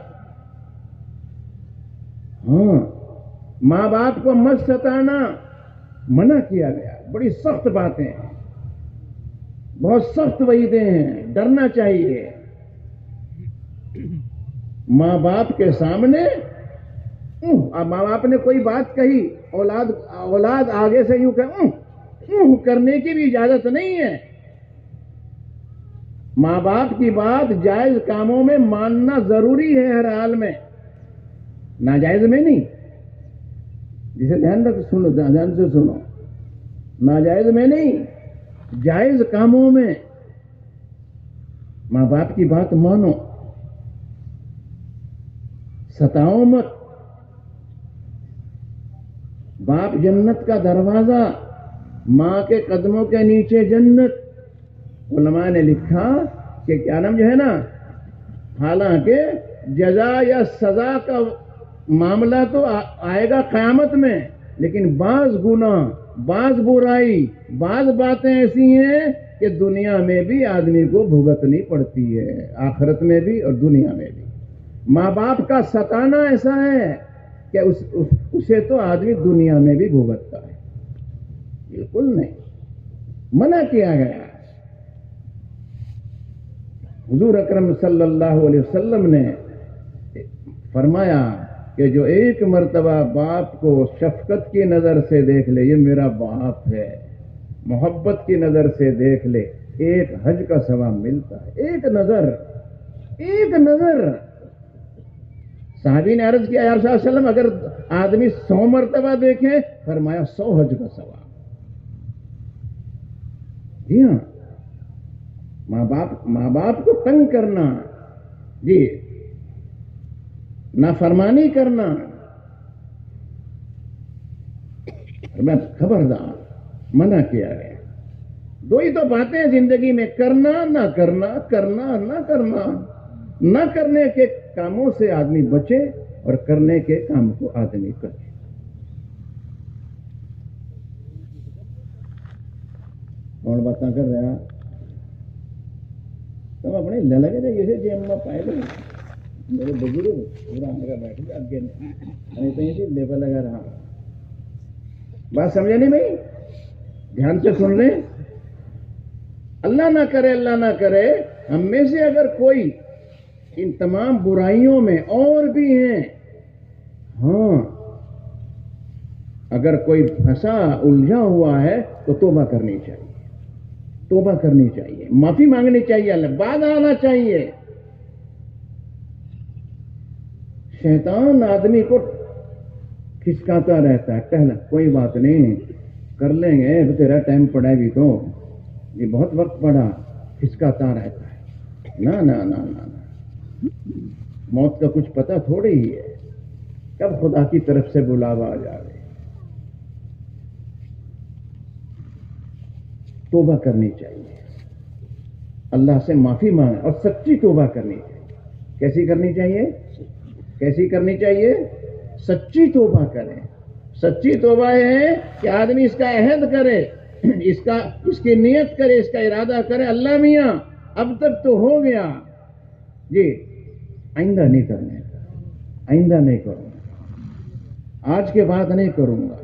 Speaker 1: ہاں ماں باپ کو مت ستانا، منع کیا گیا، بڑی سخت باتیں ہیں، بہت سخت وعیدیں ہیں، ڈرنا چاہیے۔ ماں باپ کے سامنے ماں باپ نے کوئی بات کہی، اولاد آگے سے یوں کہ کرنے کی بھی اجازت نہیں ہے۔ ماں باپ کی بات جائز کاموں میں ماننا ضروری ہے ہر حال میں، ناجائز میں نہیں۔ جسے دھیان رکھ، سنو، دھیان سے سنو، ناجائز میں نہیں، جائز کاموں میں ماں باپ کی بات مانو، ستاؤ مت۔ باپ جنت کا دروازہ، ماں کے قدموں کے نیچے جنت۔ علماء نے لکھا کہ کیا نام جو ہے نا، حالانکہ جزا یا سزا کا معاملہ تو آئے گا قیامت میں، لیکن بعض گناہ، بعض برائی، بعض باتیں ایسی ہیں کہ دنیا میں بھی آدمی کو بھگتنی پڑتی ہے، آخرت میں بھی اور دنیا میں بھی۔ ماں باپ کا ستانا ایسا ہے کہ اسے تو آدمی دنیا میں بھی بھگتتا ہے، بالکل نہیں، منع کیا گیا۔ حضور اکرم صلی اللہ علیہ وسلم نے فرمایا کہ جو ایک مرتبہ باپ کو شفقت کی نظر سے دیکھ لے، یہ میرا باپ ہے، محبت کی نظر سے دیکھ لے، ایک حج کا ثواب ملتا ہے۔ ایک نظر، ایک نظر۔ صحابی نے عرض کیا، یا رسول اللہ علیہ وسلم اگر آدمی 100 مرتبہ دیکھے، فرمایا 100 حج کا ثواب۔ جی ہاں، ماں باپ کو تنگ کرنا، جی نافرمانی کرنا، میں خبردار، منع کیا گیا۔ دو ہی تو باتیں زندگی میں، کرنا نہ کرنا، کرنا نہ کرنا۔ نہ کرنے کے کاموں سے آدمی بچے اور کرنے کے کام کو آدمی کرے۔ کون باتیں کر رہا؟ تم اپنے لگے تھے جیسے جی اما پائے گا میرے بزرگ پورا میرا بیٹھ گیا اگے نہیں کہیں سے لیبر لگا رہا۔ بات سمجھے نہیں بھائی؟ دھیان سے سن لیں۔ اللہ نہ کرے، اللہ نہ کرے، ہم میں سے اگر کوئی ان تمام برائیوں میں اور بھی ہیں، ہاں اگر کوئی پھنسا الجھا ہوا ہے تو توبہ کرنی چاہیے، توبہ کرنی چاہیے، معافی مانگنی چاہیے، اللہ بعد آنا چاہیے۔ شیطان آدمی کو کھسکاتا رہتا ہے، کہنا کوئی بات نہیں، کر لیں گے، تیرا ٹائم پڑا بھی تو، یہ بہت وقت پڑا، کھسکاتا رہتا ہے۔ نہ نہ نہ نہ، موت کا کچھ پتہ تھوڑی ہی ہے، کب خدا کی طرف سے بلاوا آ جائے۔ توبہ کرنی چاہیے، اللہ سے معافی مانگے اور سچی توبہ کرنی چاہیے۔ کیسی کرنی چاہیے؟ کیسی کرنی چاہیے؟ سچی توبہ کریں۔ سچی توبہ یہ ہے کہ آدمی اس کا عہد کرے، اس کی نیت کرے، اس کا ارادہ کرے، اللہ میاں اب تک تو ہو گیا، جی آئندہ نہیں کرنے کا، آئندہ نہیں کروں گا، آج کے بعد نہیں کروں گا۔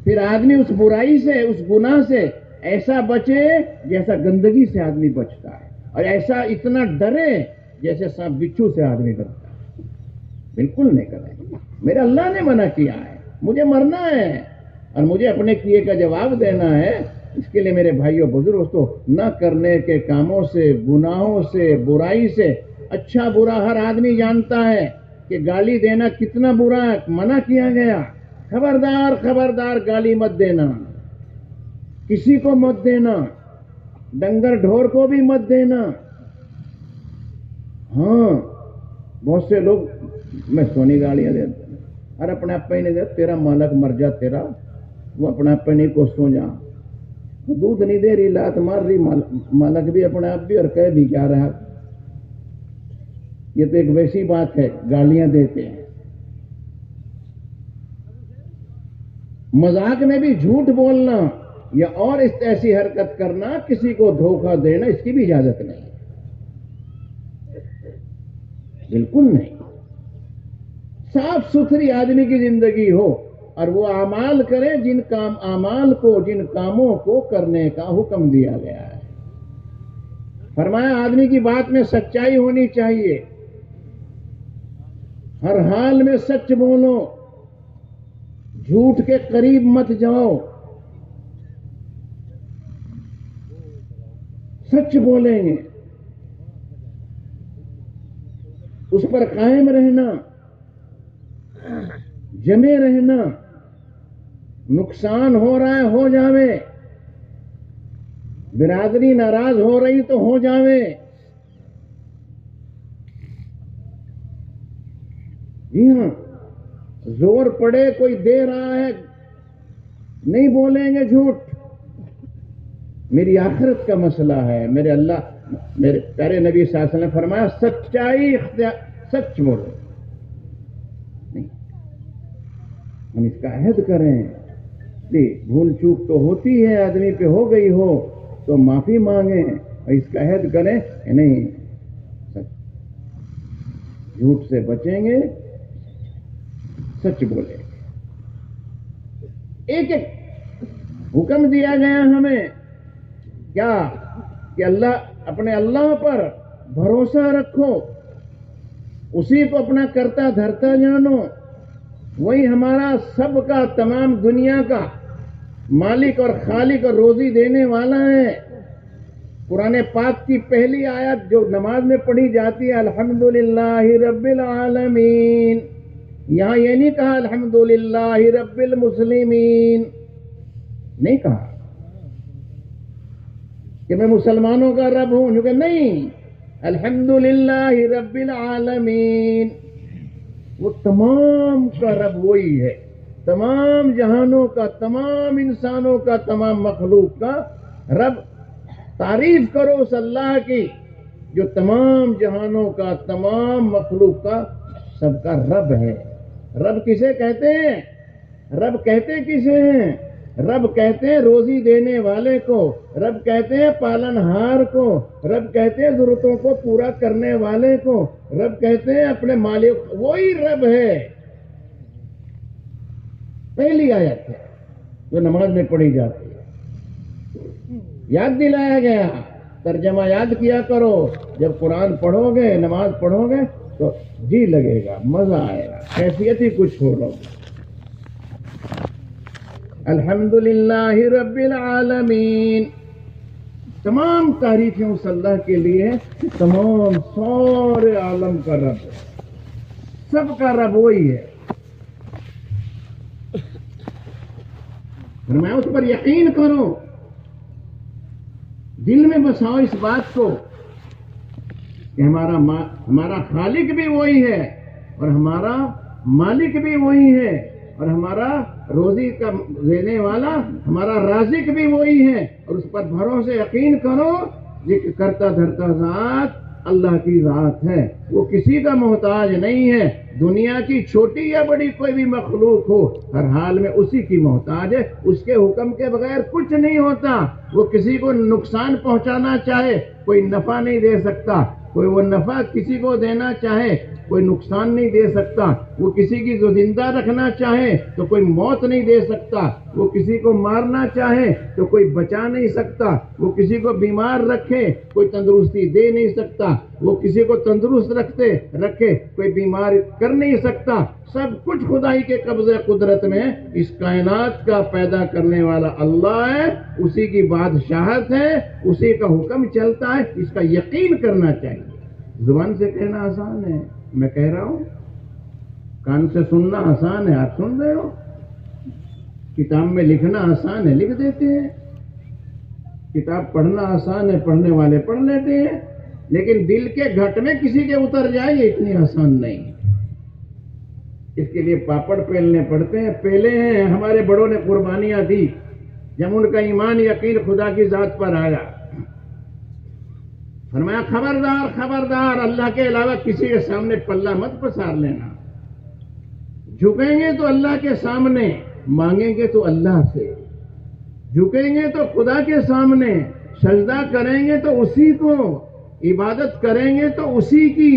Speaker 1: پھر آدمی اس برائی سے، اس گناہ سے ایسا بچے جیسا گندگی سے آدمی بچتا ہے، اور ایسا اتنا ڈرے جیسے سانپ بچھو سے آدمی ڈرتا ہے۔ بالکل نہیں کریں، میرے اللہ نے منع کیا ہے، مجھے مرنا ہے اور مجھے اپنے کیے کا جواب دینا ہے۔ اس کے لیے میرے بھائیوں بزرگوں تو نہ کرنے کے کاموں سے، گناہوں سے، برائی سے، اچھا برا ہر آدمی جانتا ہے کہ گالی دینا کتنا برا ہے، منع کیا گیا۔ خبردار خبردار گالی مت دینا، کسی کو مت دینا، ڈنگر ڈھور کو بھی مت دینا۔ ہاں بہت سے لوگ میں سونی گالیاں دیتے ہیں، اور اپنے آپ پہ ہی نہیں دیتے، تیرا مالک مر جا، تیرا وہ اپنے آپ پہ نہیں کو سو جا، دودھ نہیں دے رہی، لات مار رہی، مالک بھی اپنے آپ بھی، اور کہہ بھی کیا رہا۔ یہ تو ایک ویسی بات ہے، گالیاں دیتے ہیں۔ مذاق میں بھی جھوٹ بولنا یا اور اس ایسی حرکت کرنا، کسی کو دھوکہ دینا، اس کی بھی اجازت نہیں، بالکل نہیں۔ صاف ستھری آدمی کی زندگی ہو اور وہ اعمال کرے جن اعمال کو، جن کاموں کو کرنے کا حکم دیا گیا ہے۔ فرمایا آدمی کی بات میں سچائی ہونی چاہیے، ہر حال میں سچ بولو، جھوٹ کے قریب مت جاؤ، سچ بولیں گے، اس پر قائم رہنا، جمے رہنا، نقصان ہو رہا ہے ہو جاوے، برادری ناراض ہو رہی تو ہو جاوے، جی ہاں، زور پڑے کوئی دے رہا ہے، نہیں بولیں گے جھوٹ، میری آخرت کا مسئلہ ہے۔ میرے اللہ، میرے پیارے نبی صلی اللہ علیہ وسلم نے فرمایا سچائی سچ بولو، ہم اس کا عہد کریں کہ بھول چوک تو ہوتی ہے، آدمی پہ ہو گئی ہو تو معافی مانگیں، اور اس کا عہد کریں کہ نہیں جھوٹ سے بچیں گے، سچ بولیں گے۔ ایک ایک حکم دیا گیا ہمیں کیا کہ اپنے اللہ پر بھروسہ رکھو، اسی کو اپنا کرتا دھرتا جانو، وہی ہمارا سب کا، تمام دنیا کا مالک اور خالق اور روزی دینے والا ہے۔ قرآن پاک کی پہلی آیت جو نماز میں پڑھی جاتی ہے، الحمدللہ رب العالمین، یہاں یہ نہیں کہا الحمدللہ رب المسلمین، نہیں کہا کہ میں مسلمانوں کا رب ہوں، کیونکہ نہیں، الحمدللہ رب العالمین، وہ تمام کا رب وہی ہے، تمام جہانوں کا، تمام انسانوں کا، تمام مخلوق کا رب۔ تعریف کرو اس اللہ کی جو تمام جہانوں کا، تمام مخلوق کا، سب کا رب ہے۔ رب کسے کہتے ہیں؟ رب کہتے کسے ہیں؟ رب کہتے ہیں روزی دینے والے کو، رب کہتے ہیں پالنہار کو، رب کہتے ہیں ضرورتوں کو پورا کرنے والے کو، رب کہتے ہیں اپنے مالک، وہی رب ہے۔ پہلی آیت ہے جو نماز میں پڑھی جاتی ہے، یاد دلایا گیا، ترجمہ یاد کیا کرو، جب قرآن پڑھو گے، نماز پڑھو گے تو جی لگے گا، مزہ آئے گا، کیفیت ہی کچھ ہو رہا۔ الحمدللہ رب العالمین، تمام تعریفیں اس اللہ کے لیے، تمام سارے عالم کا رب ہے، سب کا رب وہی ہے۔ فرمایا اس پر یقین کرو، دل میں بساؤ اس بات کو کہ ہمارا خالق بھی وہی ہے، اور ہمارا مالک بھی وہی ہے، اور ہمارا روزی کا دینے والا، ہمارا رازق بھی وہی ہے، اور اس پر بھروسے یقین کرو، یہ کرتا دھرتا ذات اللہ کی ذات ہے، وہ کسی کا محتاج نہیں ہے، دنیا کی چھوٹی یا بڑی کوئی بھی مخلوق ہو، ہر حال میں اسی کی محتاج ہے، اس کے حکم کے بغیر کچھ نہیں ہوتا، وہ کسی کو نقصان پہنچانا چاہے کوئی نفع نہیں دے سکتا، کوئی وہ نفع کسی کو دینا چاہے کوئی نقصان نہیں دے سکتا. وہ کسی کی جو زندہ رکھنا چاہے تو کوئی موت نہیں دے سکتا. وہ کسی کو مارنا چاہے تو کوئی بچا نہیں سکتا. وہ کسی کو بیمار رکھے کوئی تندرستی دے نہیں سکتا. وہ کسی کو تندرست رکھے کوئی بیمار کر نہیں سکتا. سب کچھ خدائی کے قبضے قدرت میں. اس کائنات کا پیدا کرنے والا اللہ ہے, اسی کی بادشاہت ہے, اسی کا حکم چلتا ہے. اس کا یقین کرنا چاہیے. زبان سے کہنا آسان ہے, میں کہہ رہا ہوں. کان سے سننا آسان ہے, آپ سن رہے ہو. کتاب میں لکھنا آسان ہے, لکھ دیتے ہیں. کتاب پڑھنا آسان ہے, پڑھنے والے پڑھ لیتے ہیں. لیکن دل کے گھٹ میں کسی کے اتر جائے یہ اتنی آسان نہیں. اس کے لیے پاپڑ پیلنے پڑتے ہیں. پہلے ہیں ہمارے بڑوں نے قربانیاں دی جب ان کا ایمان یقین خدا کی ذات پر آیا. فرمایا خبردار خبردار, اللہ کے علاوہ کسی کے سامنے پلہ مت پسار لینا. جھکیں گے تو اللہ کے سامنے, مانگیں گے تو اللہ سے. جھکیں گے تو خدا کے سامنے, سجدہ کریں گے تو اسی کو, عبادت کریں گے تو اسی کی,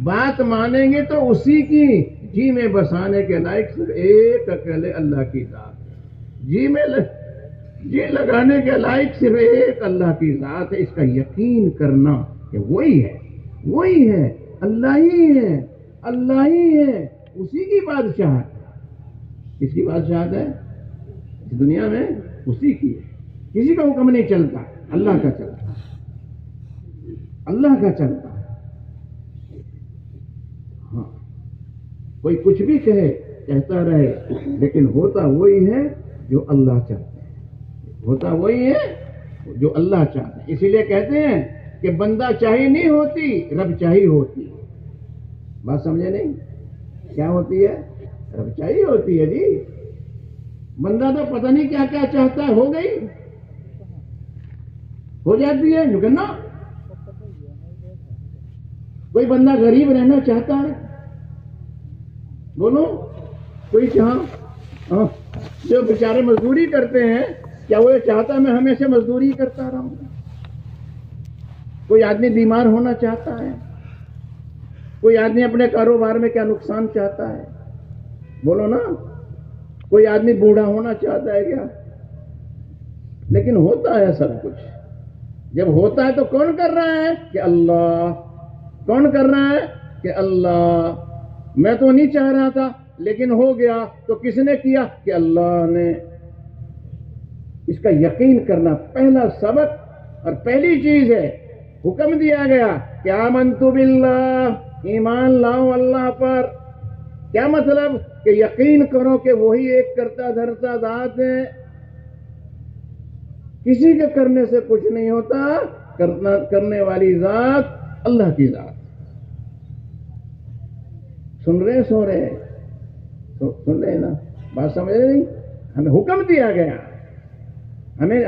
Speaker 1: بات مانیں گے تو اسی کی. جی میں بسانے کے لائق صرف ایک اکیلے اللہ کی ذات ہے. جی لگانے کے لائق صرف ایک اللہ کی ذات ہے. اس کا یقین کرنا کہ وہی ہے, اللہ ہی ہے, اللہ ہی ہے, اسی کی بادشاہت ہے. کس کی بادشاہت ہے اس دنیا میں؟ اسی کی ہے. کسی کا حکم نہیں چلتا, اللہ کا چلتا ہے. اللہ کا چلتا ہے. ہاں, کوئی کچھ بھی کہتا رہے, لیکن ہوتا وہی ہے جو اللہ چاہتے ہیں. ہوتا وہی ہے جو اللہ چاہتے ہیں. اسی لیے کہتے ہیں کہ بندہ چاہی نہیں ہوتی, رب چاہی ہوتی. بات سمجھے نہیں؟ کیا ہوتی ہے؟ رب چاہی ہوتی ہے جی. بندہ تو پتہ نہیں کیا کیا چاہتا ہے, ہو گئی ہو جاتی ہے. جو کہنا کوئی بندہ غریب رہنا چاہتا ہے, بولو کوئی چاہ جو بیچارے مزدوری کرتے ہیں, کیا وہ چاہتا ہے میں ہمیشہ مزدوری کرتا رہوں؟ کوئی آدمی بیمار ہونا چاہتا ہے, کوئی آدمی اپنے کاروبار میں کیا نقصان چاہتا ہے؟ بولو نا. کوئی آدمی بوڑھا ہونا چاہتا ہے کیا؟ لیکن ہوتا ہے سب کچھ. جب ہوتا ہے تو کون کر رہا ہے؟ کہ اللہ. کون کر رہا ہے؟ کہ اللہ. میں تو نہیں چاہ رہا تھا لیکن ہو گیا, تو کس نے کیا؟ کہ اللہ نے. اس کا یقین کرنا پہلا سبق اور پہلی چیز ہے. حکم دیا گیا کہ آمنت باللہ, ایمان لاؤ اللہ پر. کیا مطلب؟ کہ یقین کرو کہ وہی ایک کرتا دھرتا ذات ہے. کسی کے کرنے سے کچھ نہیں ہوتا, کرنے والی ذات اللہ کی ذات. سن رہے سو رہے سن رہے نا, بات سمجھ رہے نہیں؟ ہمیں حکم دیا گیا,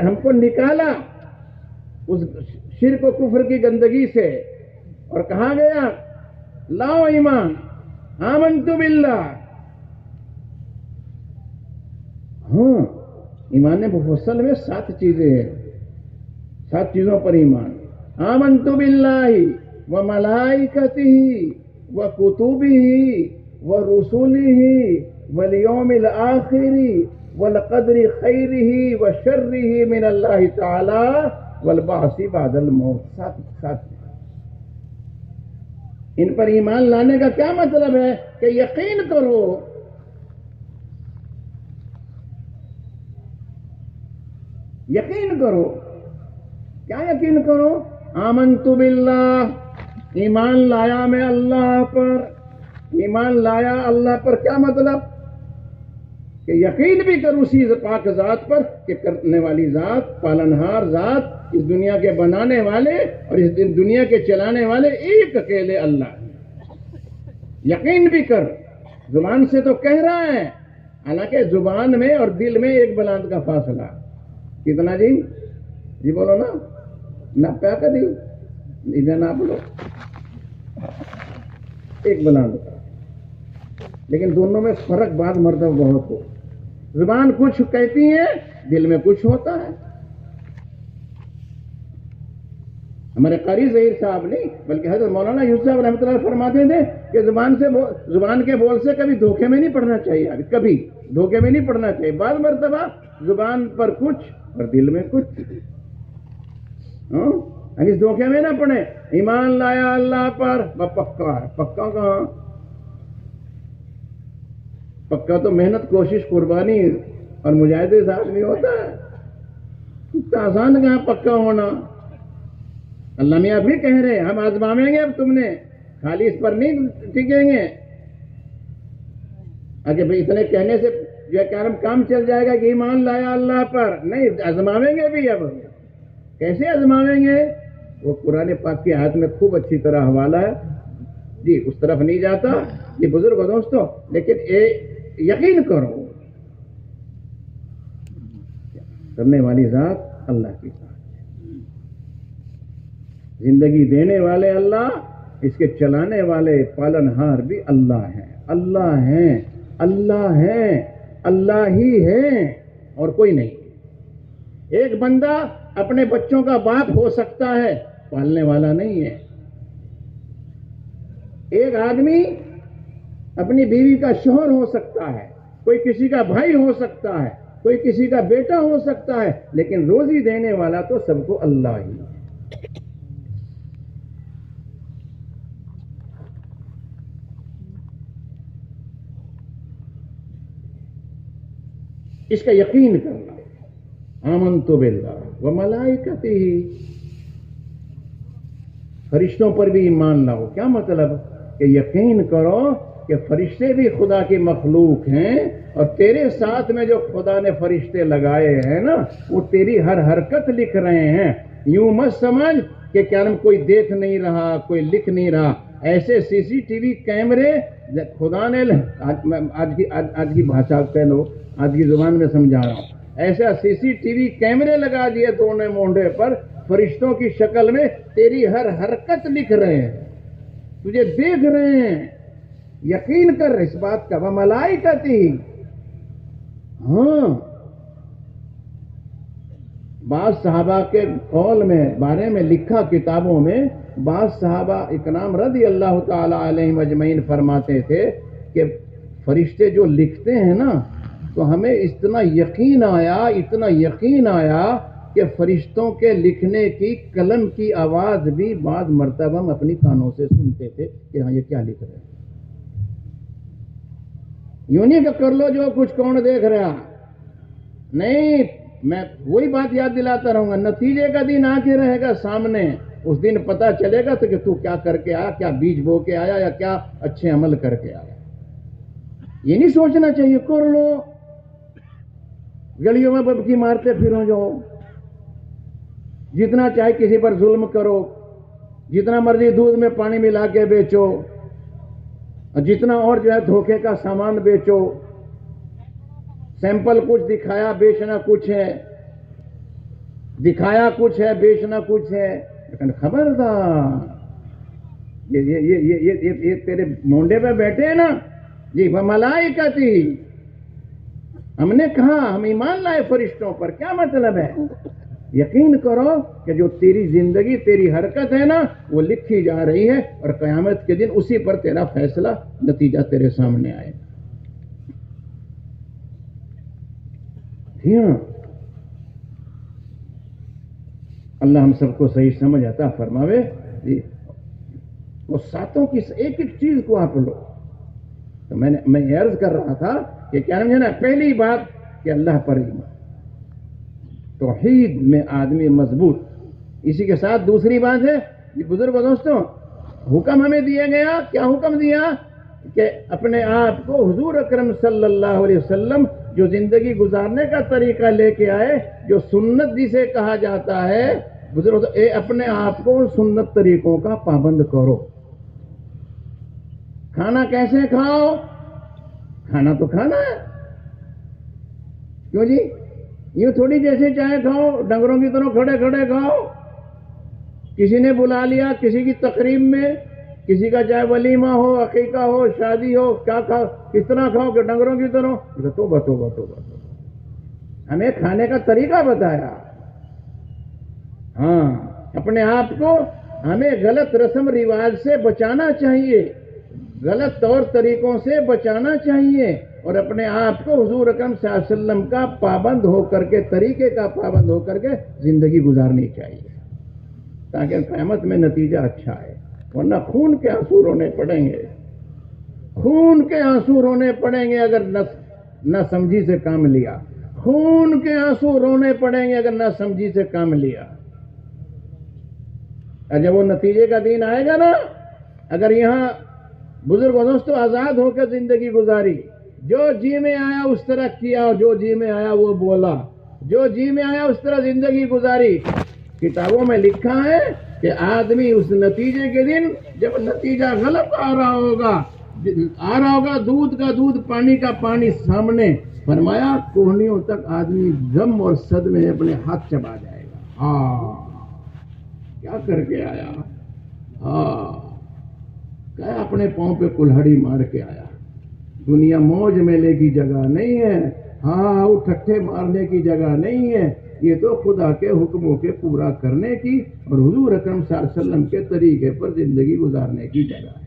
Speaker 1: ہم کو نکالا اس شرک و کفر کی گندگی سے, اور کہا گیا لاؤ ایمان, آمنت باللہ. ہاں, ایمان مفصل میں 7 چیزیں ہیں, 7 چیزوں پر ایمان. آمنت باللہ و ملائکتہ و کتبہ و رسلہ والیوم الآخر والقدر خیرہ و شرہ من اللہ تعالی والبعث بعد الموت. 7 ان پر ایمان لانے کا کیا مطلب ہے؟ کہ یقین کرو. یقین کرو. کیا یقین کرو؟ آمنت باللہ, ایمان لایا میں اللہ پر. ایمان لایا اللہ پر کیا مطلب؟ کہ یقین بھی کرو اسی پاک ذات پر کہ کرنے والی ذات, پالنہار ذات, اس دنیا کے بنانے والے اور اس دنیا کے چلانے والے ایک اکیلے اللہ ہیں. یقین بھی کر. زبان سے تو کہہ رہا ہے, حالانکہ زبان میں اور دل میں ایک بلند کا فاصلہ. کتنا جی؟ جی بولو نا. ناپیا کدی ادھر ناپ لو, ایک بلند کا. لیکن دونوں میں فرق بعض مرتبہ بہت ہو. زبان کچھ کہتی ہے, دل میں کچھ ہوتا ہے. ہمارے قاری ظہیر صاحب نہیں بلکہ حضرت مولانا یوسف صاحب رحمۃ اللہ فرماتے تھے کہ زبان کے بول سے کبھی دھوکے میں نہیں پڑنا چاہیے، کبھی دھوکے میں نہیں پڑنا چاہیے. بعض مرتبہ زبان پر کچھ اور دل میں کچھ، اس دھوکے میں نہ پڑے. ایمان لایا اللہ پر پکا ہے. پکا کہاں؟ پکا تو محنت کوشش قربانی اور مجاہدے ساتھ نہیں ہوتا ہے. اتنا آسان کہاں پکا ہونا. اللہ میاں بھی کہہ رہے ہم آزمائیں گے، اب تم نے خالی اس پر نہیں ٹکیں گے. اگر بھائی اتنے کہنے سے جو ہے کہ کام چل جائے گا کہ ایمان لایا اللہ پر، نہیں، آزمائیں گے بھی. اب کیسے آزمائیں گے؟ وہ قرآن پاک کی آیت میں خوب اچھی طرح حوالہ ہے جی، اس طرف نہیں جاتا جی بزرگ و دوستوں، لیکن یقین کرو کرنے والی ذات اللہ کی ذات، زندگی دینے والے اللہ، اس کے چلانے والے پالنہار بھی اللہ ہیں. اللہ ہیں، اللہ ہیں، اللہ ہی ہیں اور کوئی نہیں. ایک بندہ اپنے بچوں کا باپ ہو سکتا ہے، پالنے والا نہیں ہے. ایک آدمی اپنی بیوی کا شوہر ہو سکتا ہے، کوئی کسی کا بھائی ہو سکتا ہے، کوئی کسی کا بیٹا ہو سکتا ہے، لیکن روزی دینے والا تو سب کو اللہ ہی ہے. اس کا یقین کرنا. آمنت باللہ وملائکتہ، فرشتوں پر بھی ایمان لاؤ. کیا مطلب؟ کہ یقین کرو کہ فرشتے بھی خدا کی مخلوق ہیں، اور تیرے ساتھ میں جو خدا نے فرشتے لگائے ہیں نا، وہ تیری ہر حرکت لکھ رہے ہیں. یوں مت سمجھ کہ کیا کوئی دیکھ نہیں رہا، کوئی لکھ نہیں رہا. ایسے سی سی ٹی وی کیمرے خدا نے، آج کی بھاشا کہہ لو، آج کی زبان میں سمجھا رہا ہوں، ایسا سی سی ٹی وی کیمرے لگا دیے دونے مونڈے پر، فرشتوں کی شکل میں تیری ہر حرکت لکھ رہے ہیں، تجھے دیکھ رہے ہیں. یقین کر اس بات کا. وملائکتہ، ہاں، بعض صحابہ کے قول میں بارے میں لکھا کتابوں میں، بعض صحابہ اکرام رضی اللہ تعالی علیہم اجمعین فرماتے تھے کہ فرشتے جو لکھتے ہیں نا، تو ہمیں اتنا یقین آیا کہ فرشتوں کے لکھنے کی قلم کی آواز بھی بعض مرتبہ ہم اپنی کانوں سے سنتے تھے کہ ہاں یہ کیا لکھ رہے ہیں. یوں نہیں کہ کر لو جو کچھ کون دیکھ رہا، نہیں. میں وہی بات یاد دلاتا رہوں گا، نتیجے کا دن آ کے رہے گا سامنے. اس دن پتا چلے گا تو کہ تو کیا کر کے آیا، کیا بیج بو کے آیا یا کیا اچھے عمل کر کے آیا. یہ نہیں سوچنا چاہیے کر لو، گلیوں میں ببکی مارتے پھرو، جو جتنا چاہے کسی پر ظلم کرو، جتنا مرضی دودھ میں پانی ملا کے بیچو، جتنا اور جو ہے دھوکے کا سامان بیچو. سیمپل کچھ دکھایا، بیچنا کچھ ہے، دکھایا کچھ ہے، بیچنا کچھ ہے. لیکن خبردار، یہ تیرے مونڈے پہ بیٹھے ہیں نا جی، وملائکتہ، ہم نے کہا ہم ایمان لائے فرشتوں پر. کیا مطلب ہے؟ یقین کرو کہ جو تیری زندگی، تیری حرکت ہے نا، وہ لکھی جا رہی ہے، اور قیامت کے دن اسی پر تیرا فیصلہ، نتیجہ تیرے سامنے آئے گا. اللہ ہم سب کو صحیح سمجھ عطا فرماوے. وہ ساتوں کی ایک ایک چیز کو آپ لو. تو میں عرض کر رہا تھا کہ کیا نام ہے نا، پہلی بات کہ اللہ پر ایمان، توحید میں آدمی مضبوط. اسی کے ساتھ دوسری بات ہے بزرگ دوستوں، حکم ہمیں دیا گیا. کیا حکم دیا؟ کہ اپنے آپ کو حضور اکرم صلی اللہ علیہ وسلم جو زندگی گزارنے کا طریقہ لے کے آئے، جو سنت جسے کہا جاتا ہے، بزرگ اپنے آپ کو سنت طریقوں کا پابند کرو. کھانا کیسے کھاؤ؟ کھانا تو کھانا ہے، کیوں جی؟ یہ تھوڑی جیسے چاہے کھاؤ، ڈنگروں کی طرح کھڑے کھڑے کھاؤ. کسی نے بلا لیا کسی کی تقریب میں، کسی کا چاہے ولیمہ ہو، عقیقہ ہو، شادی ہو، کیا کھاؤ، کس طرح کھاؤ کہ ڈنگروں کی طرح؟ توبہ. ہمیں کھانے کا طریقہ بتایا. ہاں، اپنے آپ کو ہمیں غلط رسم رواج سے بچانا چاہیے، غلط طور طریقوں سے بچانا چاہیے، اور اپنے آپ کو حضور اکرم صلی اللہ علیہ وسلم کا پابند ہو کر کے، طریقے کا پابند ہو کر کے زندگی گزارنی چاہیے، تاکہ قیامت میں نتیجہ اچھا ہے۔ ورنہ خون کے آنسو رونے پڑیں گے، خون کے آنسو رونے پڑیں گے اگر نہ سمجھی سے کام لیا، خون کے آنسو رونے پڑیں گے اگر نہ سمجھی سے کام لیا۔ اور جب وہ نتیجے کا دن آئے گا نا، اگر یہاں بزرگ و دوستو آزاد ہو کے زندگی گزاری، جو جی میں آیا اس طرح کیا، اور جو جی میں آیا وہ بولا، جو جی میں آیا اس طرح زندگی گزاری، کتابوں میں لکھا ہے کہ آدمی اس نتیجے کے دن، جب نتیجہ غلط آ رہا ہوگا دودھ کا دودھ، پانی کا پانی سامنے، فرمایا کوہنیوں تک آدمی غم اور صدمے میں اپنے ہاتھ چبا جائے گا۔ کیا کر کے آیا؟ کیا اپنے پاؤں پہ کلہڑی مار کے آیا؟ دنیا موج میلے کی جگہ نہیں ہے، وہ ٹھٹھے مارنے کی جگہ نہیں ہے، یہ تو خدا کے حکموں کے پورا کرنے کی اور حضور اکرم صلی اللہ علیہ وسلم کے طریقے پر زندگی گزارنے کی جگہ ہے۔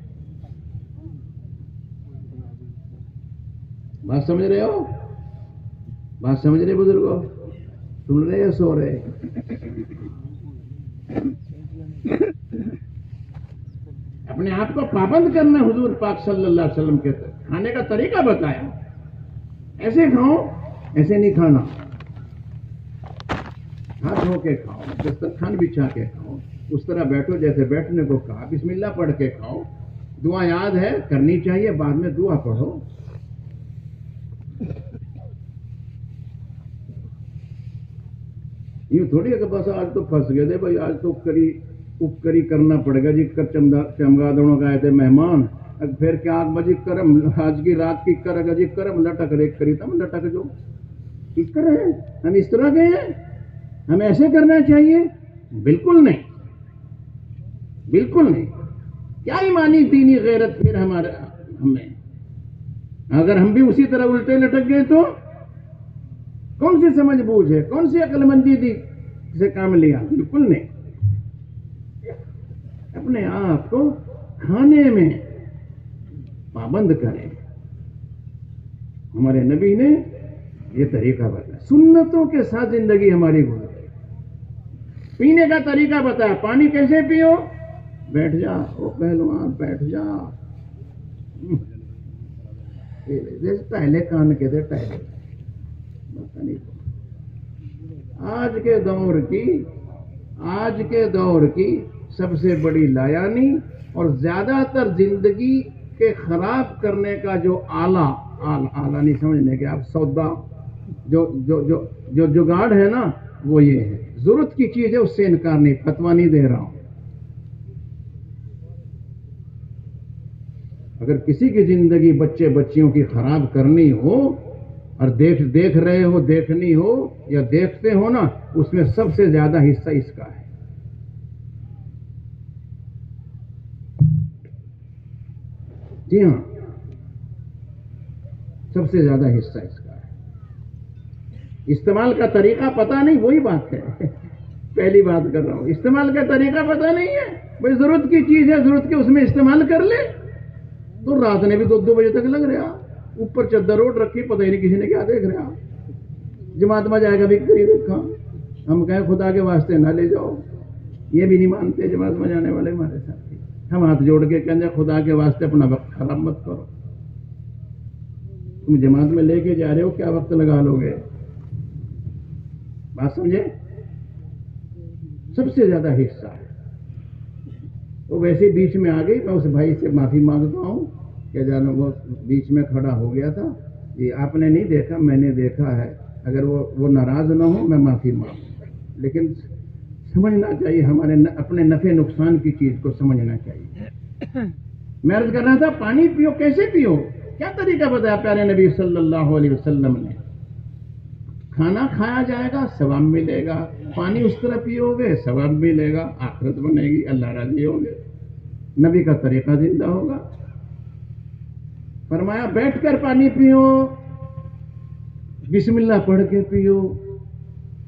Speaker 1: بات سمجھ رہے ہو؟ بات سمجھ رہے بزرگوں؟ سن رہے یا سو رہے؟ اپنے آپ کو پابند کرنا، حضور پاک صلی اللہ علیہ وسلم کے کھانے کا طریقہ بتایا، ایسے کھاؤ، ایسے نہیں کھانا، ہاتھ دھو کے کھاؤ، دسترخوان بچھا کے کھاؤ، اس طرح بیٹھو جیسے بیٹھنے کو کہا، بسم اللہ پڑھ کے کھاؤ، دعا یاد ہے کرنی چاہیے، بعد میں دعا پڑھو۔ یوں تھوڑی ہے کہ بس آج تو پھنس گئے تھے بھائی، آج تو اپکری کرنا پڑے گا جی، چمگادڑوں کا آئے تھے مہمان، پھر کیا بجی کرم آج کی رات کی کرے گا جی، کرم لٹک ریک کری تم لٹک جو کر ہے، ہم اس طرح کے ہیں، ہمیں ایسے کرنا چاہیے؟ بالکل نہیں، بالکل نہیں۔ کیا ایمانی دینی غیرت پھر ہمیں، اگر ہم بھی اسی طرح الٹے لٹک گئے تو کون سی سمجھ بوجھ ہے، کون سی عقل مندی تھی سے کام لیا؟ بالکل نہیں۔ اپنے آپ کو کھانے میں پابند کریں، ہمارے نبی نے یہ طریقہ بتایا، سنتوں کے ساتھ زندگی ہماری گزرے۔ پینے کا طریقہ بتایا، پانی کیسے پیو؟ بیٹھ جا او پہلوان، بیٹھ جا، ٹہلے کان کے دے ٹہلے۔ آج کے دور کی سب سے بڑی لایانی اور زیادہ تر زندگی کے خراب کرنے کا جو آلہ نہیں سمجھنے کے آپ، سودا جو جگاڑ ہے نا، وہ یہ ہے، ضرورت کی چیز ہے، اس سے انکار نہیں، فتویٰ نہیں دے رہا ہوں۔ اگر کسی کی زندگی بچے بچیوں کی خراب کرنی ہو اور دیکھ رہے ہو، دیکھنی ہو یا دیکھتے ہو نا، اس میں سب سے زیادہ حصہ اس کا ہے۔ جی ہاں، سب سے زیادہ حصہ اس کا ہے۔ استعمال کا طریقہ پتہ نہیں، وہی بات ہے، پہلی بات کر رہا ہوں، استعمال کا طریقہ پتہ نہیں ہے، بھائی ضرورت کی چیز ہے، ضرورت کے اس میں استعمال کر لے، تو رات نے بھی 2 بجے تک لگ رہا، اوپر چادر روڈ رکھی، پتہ ہی نہیں کسی نے کیا دیکھ رہا، جماعت میں جائے گا بھی کری دیکھا، ہم کہیں خدا کے واسطے نہ لے جاؤ، یہ بھی نہیں مانتے جماعت میں جانے والے ہمارے ساتھی، ہم ہاتھ جوڑ کے کہیں خدا کے واسطے اپنا وقت خراب مت کرو، تم جماعت میں لے کے جا رہے ہو، کیا وقت لگا لو گے؟ بات سمجھے؟ سب سے زیادہ حصہ ہے۔ وہ ویسے بیچ میں آ گئی، میں اس بھائی سے معافی مانگتا ہوں کہ جانا وہ بیچ میں کھڑا ہو گیا تھا، یہ آپ نے نہیں دیکھا، میں نے دیکھا ہے، اگر وہ ناراض نہ ہو میں معافی مانگوں، لیکن سمجھنا چاہیے، ہمارے اپنے نفع نقصان کی چیز کو سمجھنا چاہیے۔ میں عرض کر رہا تھا، پانی پیو، کیسے پیو؟ کیا طریقہ بتایا پیارے نبی صلی اللہ علیہ وسلم نے؟ کھانا کھایا جائے گا، ثواب ملے گا، پانی اس طرح پیو گے، ثواب ملے گا، آخرت بنے گی، اللہ راضی ہوں گے، نبی کا طریقہ زندہ ہوگا۔ فرمایا بیٹھ کر پانی پیو، بسم اللہ پڑھ کے پیو،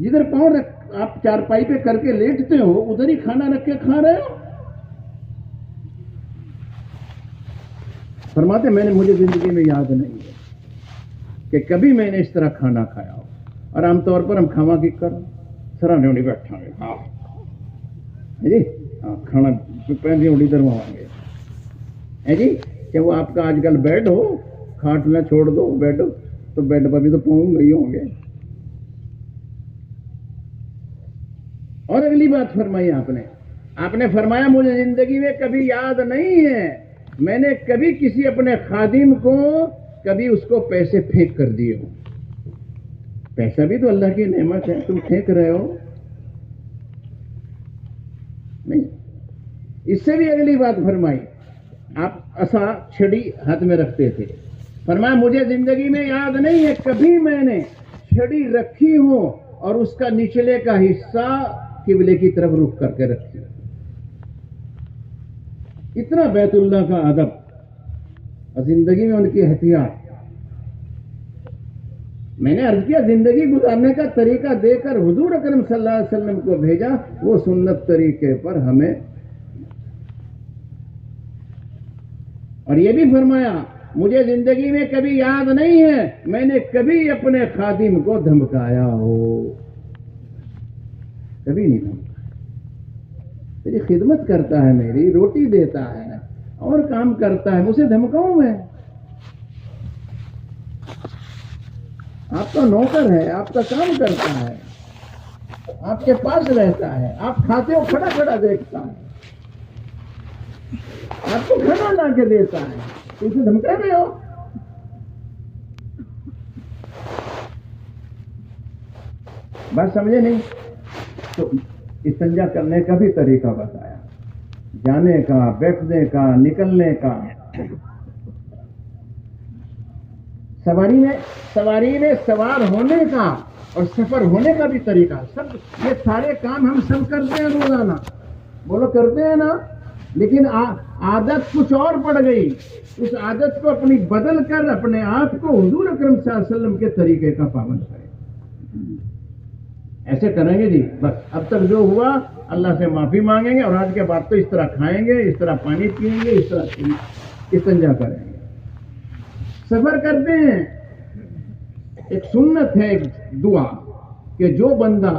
Speaker 1: جدھر پاؤں آپ چارپائی پہ کر کے لیٹتے ہو ادھر ہی کھانا رکھ کے کھا رہے ہو. فرماتے مجھے زندگی میں یاد نہیں ہے کہ کبھی میں نے اس طرح کھانا کھایا ہو. اور عام طور پر ہم کھاوا کی کر سرانے اڑی بیٹھا گے جی کھانا پہنچے اڑی درواؤں گے جی. کہ وہ آپ کا آج کل بیڈ ہو کھاٹ نہ چھوڑ دو بیڈ تو بیڈ پر بھی تو پاؤں گئی ہوں گے. اور اگلی بات فرمائی آپ نے فرمایا مجھے زندگی میں کبھی یاد نہیں ہے میں نے کبھی کسی اپنے خادم کو کبھی اس کو پیسے پھینک کر دیے ہو. پیسہ بھی تو اللہ کی نعمت ہے تم پھینک رہے ہو نہیں. اس سے بھی اگلی بات فرمائی آپ عصا چھڑی ہاتھ میں رکھتے تھے. فرمایا مجھے زندگی میں یاد نہیں ہے کبھی میں نے چھڑی رکھی ہو اور اس کا نچلے کا حصہ قبلے کی طرف رخ کر کے رکھی. اتنا بیت اللہ کا ادب اور زندگی میں ان کی احتیاط. میں نے عرض کیا زندگی گزارنے کا طریقہ دے کر حضور اکرم صلی اللہ علیہ وسلم کو بھیجا وہ سنت طریقے پر ہمیں. اور یہ بھی فرمایا مجھے زندگی میں کبھی یاد نہیں ہے میں نے کبھی اپنے خادم کو دھمکایا ہو. کبھی نہیں دھمکایا. تیری خدمت کرتا ہے میری روٹی دیتا ہے اور کام کرتا ہے مجھے دھمکاؤں میں. آپ کا نوکر ہے آپ کا کام کرتا ہے آپ کے پاس رہتا ہے آپ کھاتے ہو کھڑا کھڑا دیکھتا ہے آپ کو کھانا لا کے دیتا ہے تو اسے دھمکا رہے ہو. بات سمجھے نہیں. تو استنجا کرنے کا بھی طریقہ بتایا جانے کا بیٹھنے کا نکلنے کا. سواری میں سوار ہونے کا اور سفر ہونے کا بھی طریقہ. سب یہ سارے کام ہم سب کرتے ہیں روزانہ بولو کرتے ہیں نا. لیکن عادت کچھ اور پڑ گئی. اس عادت کو اپنی بدل کر اپنے آپ کو حضور اکرم صلی اللہ علیہ وسلم کے طریقے کا پابند کریں. ایسے کریں گے جی بس اب تک جو ہوا اللہ سے معافی مانگیں گے اور آج کے بعد تو اس طرح کھائیں گے اس طرح پانی پئیں گے اس طرح استنجا کریں گے. سفر کرتے ہیں ایک سنت ہے ایک دعا کہ جو بندہ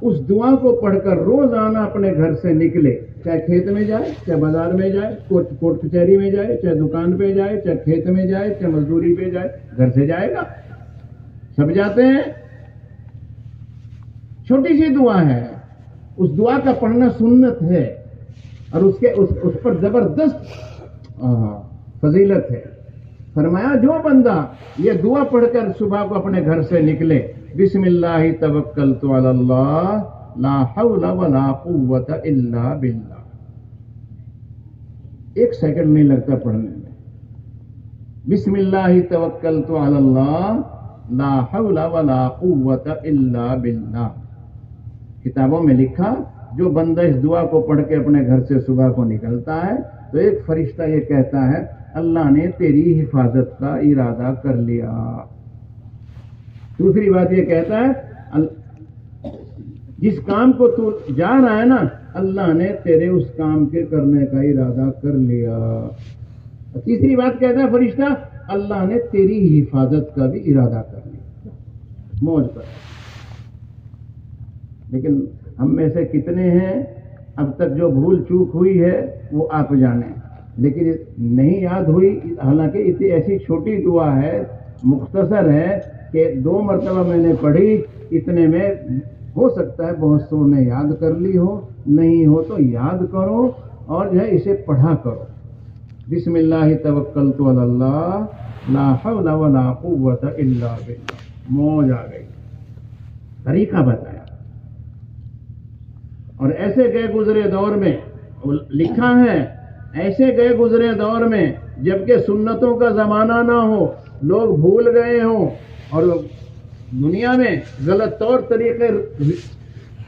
Speaker 1: اس دعا کو پڑھ کر روزانہ اپنے گھر سے نکلے چاہے کھیت میں جائے چاہے بازار میں جائے کورٹ کچہری میں جائے چاہے دکان پہ جائے چاہے کھیت میں جائے چاہے مزدوری پہ جائے گھر سے جائے گا سب جاتے ہیں. چھوٹی سی دعا ہے اس دعا کا پڑھنا سنت ہے اور اس پر زبردست فضیلت ہے. فرمایا جو بندہ یہ دعا پڑھ کر صبح کو اپنے گھر سے نکلے بسم اللہ توکلت علی اللہ لا حول ولا قوت الا باللہ. 1 سیکنڈ نہیں لگتا پڑھنے میں. بسم اللہ توکلت علی اللہ لا حول ولا قوت الا باللہ. کتابوں میں لکھا جو بندہ اس دعا کو پڑھ کے اپنے گھر سے صبح کو نکلتا ہے تو ایک فرشتہ یہ کہتا ہے اللہ نے تیری حفاظت کا ارادہ کر لیا. دوسری بات یہ کہتا ہے جس کام کو تو جا رہا ہے نا اللہ نے تیرے اس کام کے کرنے کا ارادہ کر لیا. تیسری بات کہتا ہے فرشتہ اللہ نے تیری حفاظت کا بھی ارادہ کر لیا. موج پر. لیکن ہم میں سے کتنے ہیں اب تک جو بھول چوک ہوئی ہے وہ آپ جانیں لیکن نہیں یاد ہوئی. حالانکہ اتنی ایسی چھوٹی دعا ہے مختصر ہے کہ 2 مرتبہ میں نے پڑھی. اتنے میں ہو سکتا ہے بہت سو نے یاد کر لی ہو نہیں ہو تو یاد کرو اور جو ہے اسے پڑھا کرو. بسم اللہ توکلت علی اللہ لا حول ولا قوت الا باللہ. موج آ گئی. طریقہ بتایا. اور ایسے گئے گزرے دور میں لکھا ہے ایسے گئے گزرے دور میں جبکہ سنتوں کا زمانہ نہ ہو لوگ بھول گئے ہوں اور دنیا میں غلط طور طریقے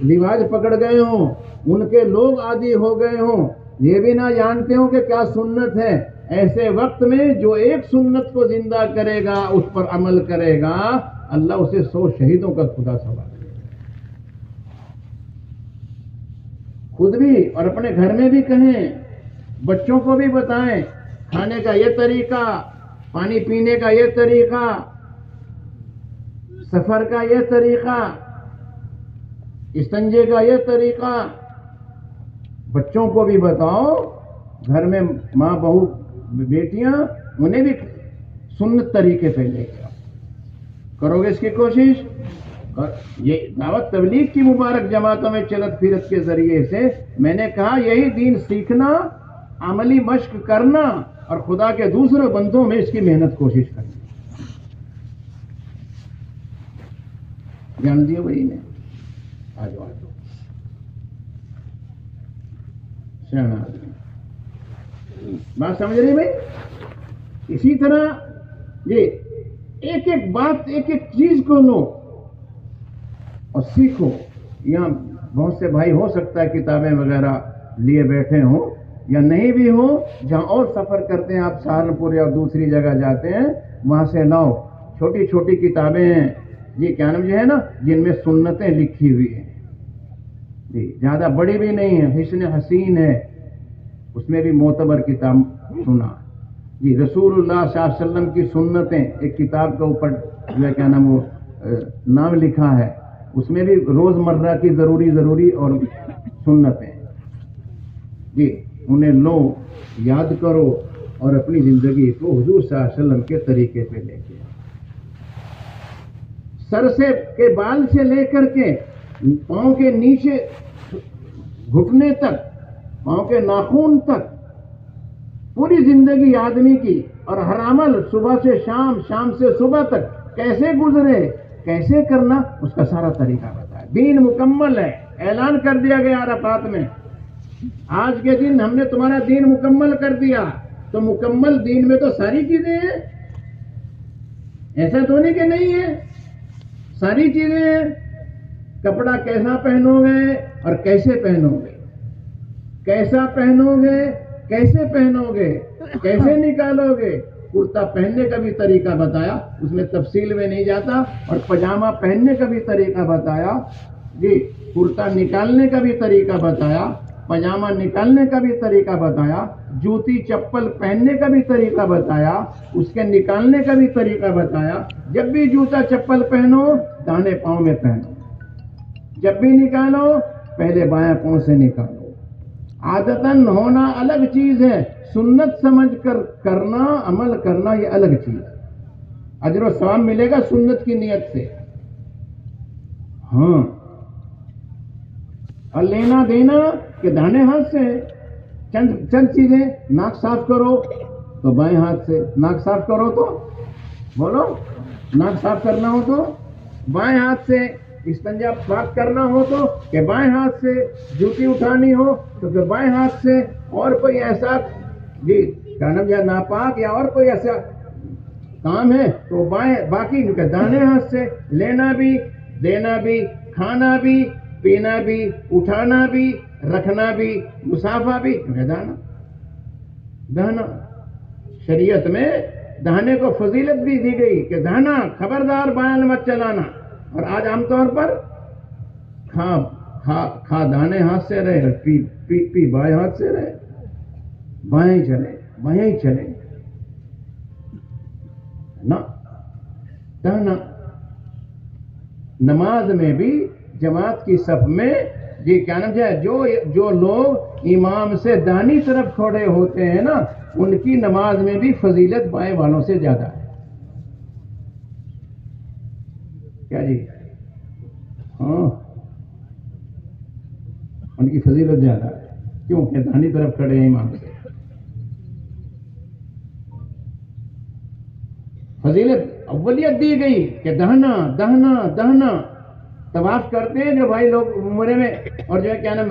Speaker 1: رواج پکڑ گئے ہوں ان کے لوگ عادی ہو گئے ہوں یہ بھی نہ جانتے ہوں کہ کیا سنت ہے. ایسے وقت میں جو ایک سنت کو زندہ کرے گا اس پر عمل کرے گا اللہ اسے 100 شہیدوں کا خدا ثواب دے گا. خود بھی اور اپنے گھر میں بھی کہیں، بچوں کو بھی بتائیں، کھانے کا یہ طریقہ، پانی پینے کا یہ طریقہ، سفر کا یہ طریقہ، استنجے کا یہ طریقہ، بچوں کو بھی بتاؤ، گھر میں ماں بہو بیٹیاں انہیں بھی سنت طریقے پہ لے کے کرو گے اس کی کوشش. یہ دعوت تبلیغ کی مبارک جماعتوں میں چلت پھرت کے ذریعے سے میں نے کہا یہی دین سیکھنا، عملی مشق کرنا اور خدا کے دوسرے بندوں میں اس کی محنت کوشش کرنا. جان دیے وہی میں آ جاؤ سیاح آدمی بات سمجھ رہی بھائی. اسی طرح یہ ایک ایک بات، ایک ایک چیز کو لو اور سیکھو. یہاں بہت سے بھائی ہو سکتا ہے کتابیں وغیرہ لیے بیٹھے ہوں یا نہیں بھی ہو، جہاں اور سفر کرتے ہیں آپ سہارنپور یا دوسری جگہ جاتے ہیں وہاں سے لاؤ. چھوٹی چھوٹی کتابیں ہیں یہ کیا نام ہے نا، جن میں سنتیں لکھی ہوئی ہیں جی، زیادہ بڑی بھی نہیں ہے، حسن حسین ہے، اس میں بھی معتبر کتاب سنا جی. رسول اللہ صلی اللہ علیہ وسلم کی سنتیں ایک کتاب کے اوپر جو ہے کیا نام وہ نام لکھا ہے، اس میں بھی روز مرہ کی ضروری اور سنتیں جی، انہیں لو، یاد کرو اور اپنی زندگی کو حضور صلی اللہ علیہ وسلم کے طریقے پہ لے کے سر سے کے بال سے لے کر کے پاؤں کے نیچے گھٹنے تک، پاؤں کے ناخن تک، پوری زندگی آدمی کی اور ہر عمل صبح سے شام، شام سے صبح تک کیسے گزرے، کیسے کرنا، اس کا سارا طریقہ بتایا. دین مکمل ہے، اعلان کر دیا گیا عرفات میں، آج کے دن ہم نے تمہارا دین مکمل کر دیا. تو مکمل دین میں تو ساری چیزیں ہیں، ایسا تو نہیں کہ نہیں ہے، ساری چیزیں ہیں. کپڑا کیسا پہنو گے اور کیسے پہنو گے، کیسا پہنو گے، کیسے پہنو گے، کیسے نکالو گے. کرتا پہننے کا بھی طریقہ بتایا، اس میں تفصیل میں نہیں جاتا. اور پاجامہ پہننے کا بھی طریقہ بتایا جی، کرتا نکالنے کا بھی طریقہ بتایا، پاجامہ نکالنے کا بھی طریقہ بتایا، جوتی چپل پہننے کا بھی طریقہ بتایا، اس کے نکالنے کا بھی طریقہ بتایا. جب بھی جوتا چپل پہنو داہنے پاؤں میں پہنو، جب بھی نکالو پہلے بائیں پاؤں سے نکالو. عادتاً ہونا الگ چیز ہے، سنت سمجھ کر کرنا، عمل کرنا یہ الگ چیز ہے. اجر و ثواب ملے گا سنت کی نیت سے. ہاں، اور لینا دینا کہ داہنے ہاتھ سے چند چیزیں. ناک صاف کرو تو بائیں ہاتھ سے، ناک صاف کرو تو بولو، ناک صاف کرنا ہو تو بائیں ہاتھ سے، استنجا پاک کرنا ہو تو کہ بائیں ہاتھ سے، جوتی اٹھانی ہو تو پھر بائیں ہاتھ سے. اور کوئی ایسا جی کانم یا ناپاک یا اور کوئی ایسا کام ہے تو بائیں، باقی داہنے ہاتھ سے. لینا بھی، دینا بھی، کھانا بھی، پینا بھی، اٹھانا بھی، رکھنا بھی، مسافہ بھی دہنا. شریعت میں دہنے کو فضیلت بھی دی گئی کہ دہنا، خبردار بائیں مت چلانا. اور آج عام طور پر کھا داہنے ہاتھ سے رہے، پی بائیں ہاتھ سے رہے، بائیں چلے، بائیں چلے نا. دہنا نماز میں بھی جماعت کی صف میں جی کیا نام ہے، جو لوگ امام سے داہنی طرف کھڑے ہوتے ہیں نا ان کی نماز میں بھی فضیلت بائیں والوں سے زیادہ ہے. کیا جی؟ ہاں، ان کی فضیلت زیادہ ہے کیونکہ داہنی طرف کھڑے ہیں امام سے. فضیلت اولیت دی گئی کہ دہنا دہنا دہنا. طواف کرتے ہیں جو بھائی لوگ عمرے میں اور جو ہے کیا نام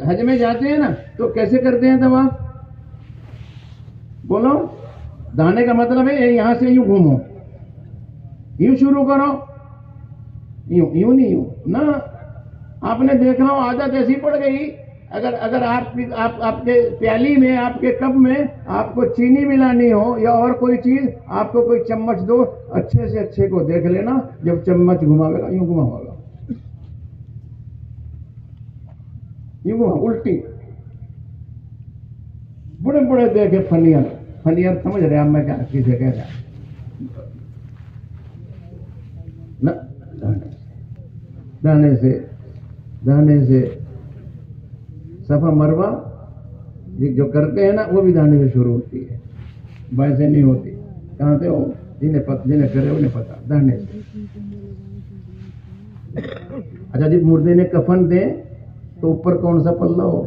Speaker 1: حج میں جاتے ہیں نا تو کیسے کرتے ہیں طواف؟ بولو، دہنے کا مطلب ہے یہاں سے یوں گھومو، یوں شروع کرو، یوں نہیں، یوں نہ. آپ نے دیکھا ہو عادت ایسی پڑ گئی، اگر آپ کے پیالی میں، آپ کے کپ میں آپ کو چینی ملانی ہو یا اور کوئی چیز، آپ کو کوئی چمچ دو، اچھے سے اچھے کو دیکھ لینا، جب چمچ گھماوے گا یوں گھماوے گا. یہ وہ الٹی. بڑے بڑے دیکھے فنیئر سمجھ رہے آپ میں کیا کسے کہہ رہا دانے سے صفا مروہ جو کرتے ہیں نا وہ بھی دانے سے شروع ہوتی ہے, بائیں سے نہیں ہوتی. کہاں سے ہو جنہیں کرے انہیں پتا, دانے سے. اچھا جب مردے نے کفن دے تو اوپر کون سا پلہ ہو,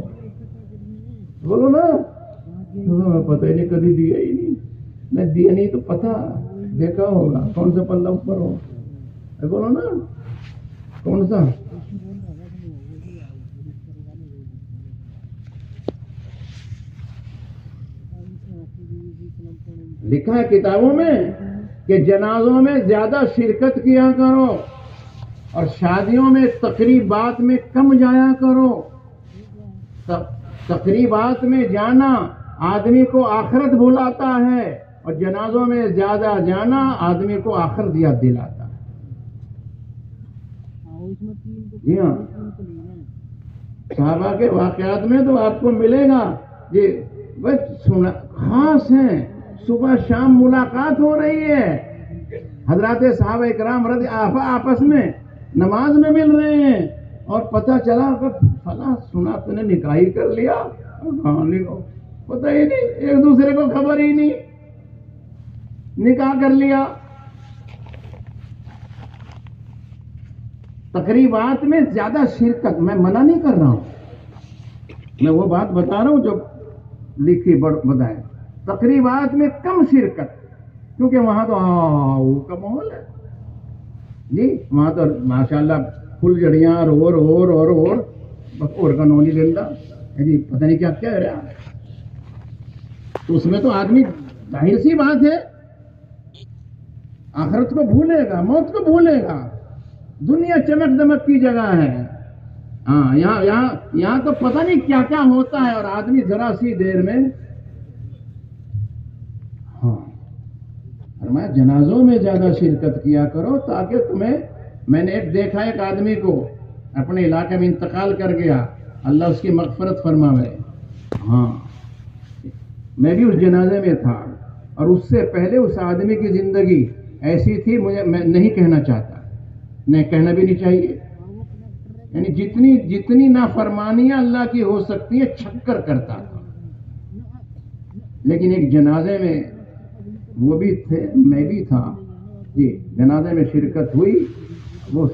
Speaker 1: بولو نا. پتہ ہی نہیں, کبھی دیا ہی نہیں, دیا نہیں تو پتہ دیکھا ہوگا کون سا پلہ اوپر ہو, بولو نا کون سا. لکھا ہے کتابوں میں کہ جنازوں میں زیادہ شرکت کیا کرو اور شادیوں میں تقریبات میں کم جایا کرو. تقریبات میں جانا آدمی کو آخرت بھلاتا ہے اور جنازوں میں زیادہ جانا آدمی کو آخرت یاد دلاتا ہے. جی ہاں, صحابہ کے واقعات میں تو آپ کو ملے گا یہ بس خاص ہیں. صبح شام ملاقات ہو رہی ہے, حضرات صحابہ اکرام رضی آپس میں نماز میں مل رہے ہیں اور پتہ چلا کہ فلاں سنا تو نے نکاح ہی کر لیا, پتہ ہی نہیں, ایک دوسرے کو خبر ہی نہیں, نکاح کر لیا. تقریبات میں زیادہ شرکت, میں منع نہیں کر رہا ہوں, میں وہ بات بتا رہا ہوں جو لکھی بتائیں. تقریبات میں کم شرکت, کیونکہ وہاں تو کا ماحول ہے جی, وہاں تو ماشاءاللہ پھول جڑیاں اور بس اور کا نونی لینا جی, پتہ نہیں کیا کہہ رہا. تو اس میں تو آدمی ظاہر سی بات ہے آخرت کو بھولے گا, موت کو بھولے گا. دنیا چمک دمک کی جگہ ہے. ہاں, یہاں تو پتہ نہیں کیا کیا ہوتا ہے اور آدمی ذرا سی دیر میں. ہاں, فرمایا جنازوں میں زیادہ شرکت کیا کرو تاکہ تمہیں. میں نے ایک دیکھا ایک آدمی کو اپنے علاقے میں انتقال کر گیا, اللہ اس کی مغفرت فرماوے. ہاں, میں بھی اس جنازے میں تھا اور اس سے پہلے اس آدمی کی زندگی ایسی تھی, میں نہیں کہنا چاہتا, نہیں کہنا بھی نہیں چاہیے. یعنی جتنی نافرمانیاں اللہ کی ہو سکتی ہیں چھکر کرتا تھا. لیکن ایک جنازے میں وہ بھی تھے, میں بھی تھا جی, جنازے میں شرکت ہوئی. وہ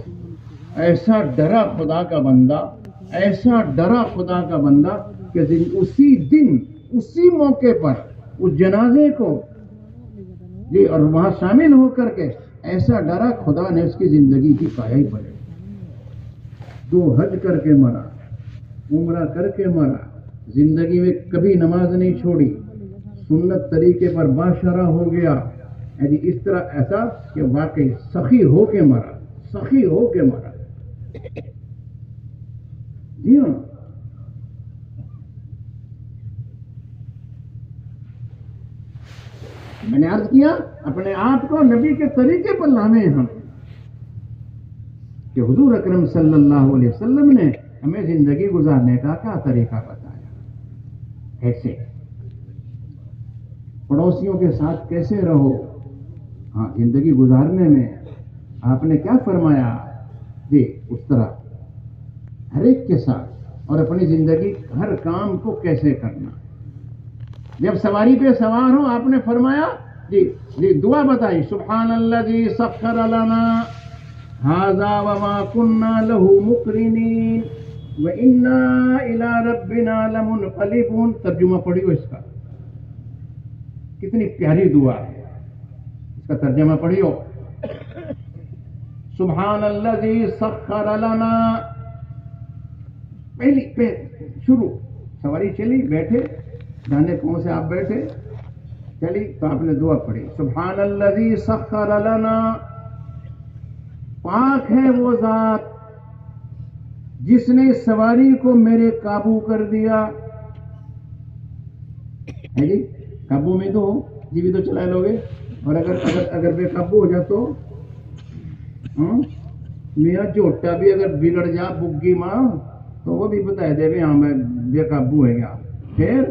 Speaker 1: ایسا ڈرا خدا کا بندہ, ایسا ڈرا خدا کا بندہ کہ اسی دن اسی موقع پر اس جنازے کو جی اور وہاں شامل ہو کر کے ایسا ڈرا, خدا نے اس کی زندگی کی کایا ہی پلٹ. 2 حج کر کے مرا, عمرہ کر کے مرا, زندگی میں کبھی نماز نہیں چھوڑی, سنت طریقے پر باشرہ ہو گیا. اس طرح ایسا کہ واقعی سخی ہو کے مرا, سخی ہو کے مرا. جی ہاں, میں نے عرض کیا اپنے آپ کو نبی کے طریقے پر لانے ہم, کہ حضور اکرم صلی اللہ علیہ وسلم نے ہمیں زندگی گزارنے کا کیا طریقہ بتایا, کیسے پڑوسیوں کے ساتھ کیسے رہو. ہاں, زندگی گزارنے میں آپ نے کیا فرمایا جی, اس طرح ہر ایک کے ساتھ, اور اپنی زندگی ہر کام کو کیسے کرنا. جب سواری پہ سوار ہو آپ نے فرمایا جی دعا بتائی, سبحان الذی سخر لنا ھذا وما كنا له مقرنین وانا الى ربنا لمنقلبون. ترجمہ پڑھیو اس کا, کتنی پیاری دعا ہے, اس کا ترجمہ پڑھیو. سبحان الذی سخر لنا, پہلی شروع سواری چلی, بیٹھے دانے پاؤں سے آپ بیٹھے, چلی تو آپ نے دعا پڑھی, سبحان الذی سخر لنا, پاک ہے وہ ذات جس نے سواری کو میرے قابو کر دیا. ہے جی, قابو میں تو جی بھی تو چلا لوگے, اور اگر بے قابو ہو جائے تو میاں جوٹا بھی اگر بگڑ جا بگی ماں تو وہ بھی بتائے دے بھی ہاں میں بے قابو ہے گیا. پھر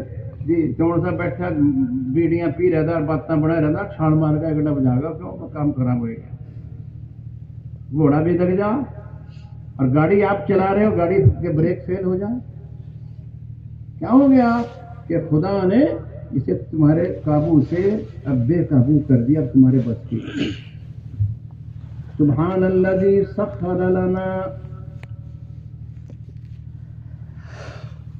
Speaker 1: جی چون سا بیٹھا بیڑیاں پی رہتا اور باتیں بڑھا رہتا, چھال مار کا ایک ڈب جا گا, کیوں کام خراب ہو گیا. گھوڑا بھی دگ جا اور گاڑی آپ چلا رہے ہو, گاڑی کے بریک فیل ہو جائے, کیا ہو گیا کہ خدا نے اسے تمہارے قابو سے اب بے قابو کر دیا, اب تمہارے بس کی. سبحان الذی سخر لنا,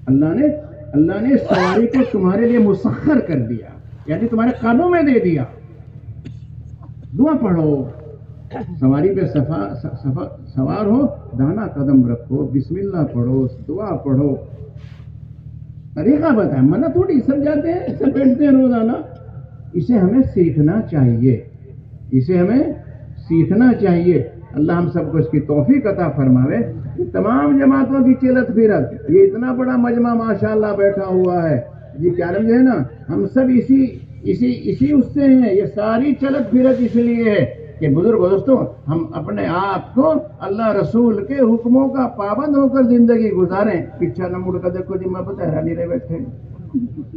Speaker 1: اللہ نے سواری کو تمہارے لیے مسخر کر دیا, یعنی تمہارے قابو میں دے دیا. دعا پڑھو, سواری پہ سوار ہو, دانا قدم رکھو, بسم اللہ پڑھو, دعا پڑھو. طریقہ بتائیں, منع تھوڑی, سب جاتے ہیں, سب بیٹھتے ہیں روزانہ. اسے ہمیں سیکھنا چاہیے, اسے ہمیں سیکھنا چاہیے. اللہ ہم سب کو اس کی توفیق عطا فرماوے. تمام جماعتوں کی چلت پھرت, یہ اتنا بڑا مجمع ماشاءاللہ بیٹھا ہوا ہے جی, کیا نام جو ہے نا, ہم سب اسی اس سے ہیں. یہ ساری چلت پھرت اس لیے ہے کہ بزرگ دوستوں, ہم اپنے آپ کو اللہ رسول کے حکموں کا پابند ہو کر زندگی گزاریں. پیچھا نہ مڑ کر دیکھو جی, میں بتا رہا نہیں رہے بیٹھے,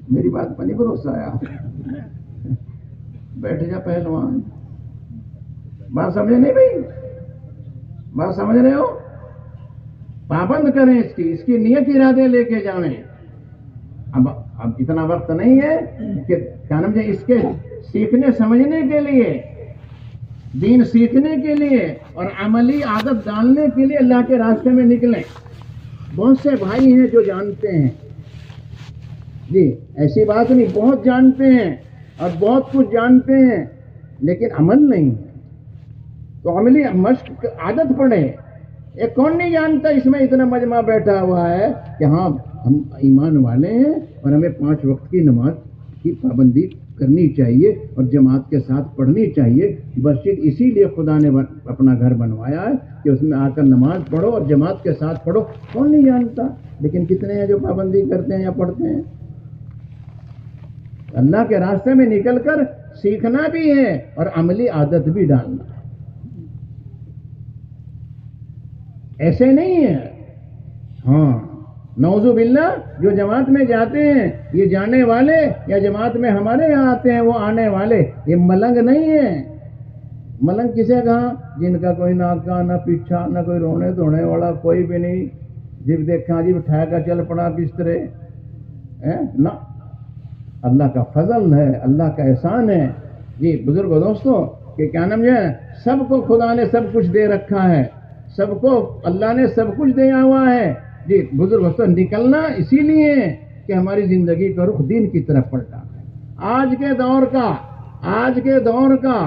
Speaker 1: میری بات پر نہیں بھروسہ آیا, بیٹھ جا پہلوان. بات سمجھے نہیں بھائی, بات سمجھ رہے ہو؟ پابند کریں اس کی نیت ارادے لے کے جائیں. اب اتنا وقت نہیں ہے کہ کیا نام اس کے سیکھنے سمجھنے کے لیے, دین سیکھنے کے لیے اور عملی عادت ڈالنے کے لیے اللہ کے راستے میں نکلیں. بہت سے بھائی ہیں جو جانتے ہیں جی, ایسی بات نہیں, بہت جانتے ہیں اور بہت کچھ جانتے ہیں, لیکن عمل نہیں ہے. تو عملی مشق عادت پڑے. ایک کون نہیں جانتا اس میں اتنا مجمع بیٹھا ہوا ہے کہ ہاں ہم ایمان والے ہیں اور ہمیں 5 وقت کی نماز کی پابندی کرنی چاہیے اور جماعت کے ساتھ پڑھنی چاہیے. مسجد اسی لیے خدا نے اپنا گھر بنوایا ہے کہ اس میں آ کر نماز پڑھو اور جماعت کے ساتھ پڑھو. کون نہیں جانتا, لیکن کتنے ہیں جو پابندی کرتے ہیں یا پڑھتے ہیں. اللہ کے راستے میں نکل کر سیکھنا بھی ہے اور عملی عادت بھی ڈالنا ہے. ایسے نہیں ہے. ہاں نعوذ باللہ, جو جماعت میں جاتے ہیں یہ جانے والے, یا جماعت میں ہمارے یہاں آتے ہیں وہ آنے والے, یہ ملنگ نہیں ہے. ملنگ کسے کہا؟ جن کا کوئی ناکا نہ پیچھا, نہ کوئی رونے دھونے والا, کوئی بھی نہیں. جب دیکھا جی اٹھا کا چل پڑا بسترے, نہ. اللہ کا فضل ہے, اللہ کا احسان ہے جی. بزرگ دوستوں کہ کیا نام ہے, سب کو خدا نے سب کچھ دے رکھا ہے, سب کو اللہ نے سب کچھ دیا ہوا ہے جی. بزرگ دوستوں نکلنا اسی لیے کہ ہماری زندگی کا رخ دین کی طرف پلٹا ہے. آج کے دور کا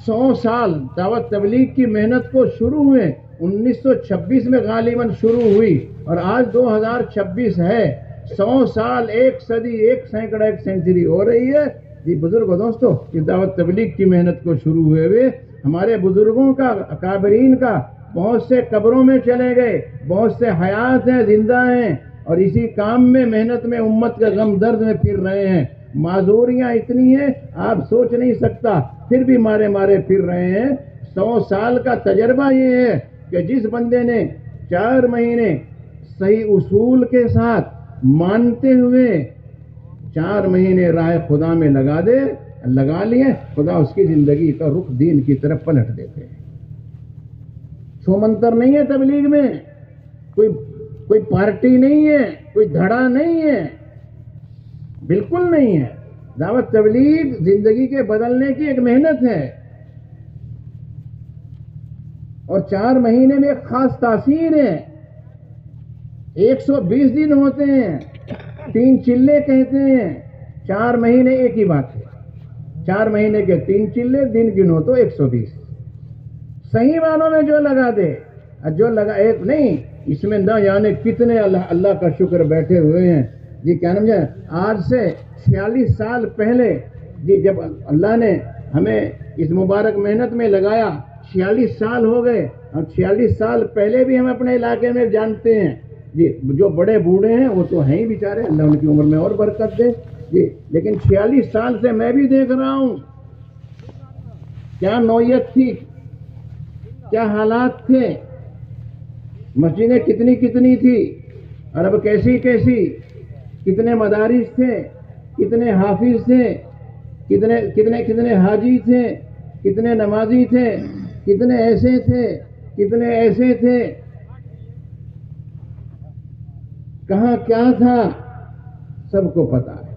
Speaker 1: 100 سال دعوت تبلیغ کی محنت کو شروع ہوئے 1926 میں غالباً شروع ہوئی اور آج 2026 ہے. 100 سال, 1 صدی, 1 سینکڑا, 1 سینچری ہو رہی ہے جی. بزرگ دوستوں اس دعوت تبلیغ کی محنت کو شروع ہوئے ہمارے بزرگوں کا, اکابرین کا, بہت سے قبروں میں چلے گئے, بہت سے حیات ہیں, زندہ ہیں اور اسی کام میں, محنت میں, امت کے غم درد میں پھر رہے ہیں. معذوریاں اتنی ہیں آپ سوچ نہیں سکتا, پھر بھی مارے پھر رہے ہیں. 100 سال کا تجربہ یہ ہے کہ جس بندے نے 4 مہینے صحیح اصول کے ساتھ مانتے ہوئے 4 مہینے راہ خدا میں لگا لیے, خدا اس کی زندگی کا رخ دین کی طرف پلٹ دیتے ہیں. چھو منتر نہیں ہے تبلیغ میں, کوئی پارٹی نہیں ہے, کوئی دھڑا نہیں ہے, بالکل نہیں ہے. دعوت تبلیغ زندگی کے بدلنے کی ایک محنت ہے اور 4 مہینے میں ایک خاص تاثیر ہے. 120 دن ہوتے ہیں, 3 چلے کہتے ہیں. 4 مہینے ایک ہی بات ہے, 4 مہینے کے 3 چلے, دن گنو تو 120. صحیح معنوں میں جو لگا دے, جو لگا ایک نہیں, اس میں نہ جانے کتنے اللہ کا شکر بیٹھے ہوئے ہیں جی. کیا نام ہے, آج سے 46 سال پہلے جی جب اللہ نے ہمیں اس مبارک محنت میں لگایا, 46 سال ہو گئے. اور 46 سال پہلے بھی ہم اپنے علاقے میں جانتے ہیں جی. جو بڑے بوڑھے ہیں وہ تو ہیں ہی بیچارے, اللہ ان کی عمر میں اور برکت دے جی. لیکن 46 سال سے میں بھی دیکھ رہا ہوں کیا نوعیت تھی, کیا حالات تھے, مسجدیں کتنی تھی, اور اب کیسی کیسی کتنے مدارس تھے، کتنے حافظ تھے، کتنے حاجی تھے، کتنے نمازی تھے، کتنے ایسے تھے، کتنے ایسے تھے، کہاں کیا تھا، سب کو پتا ہے۔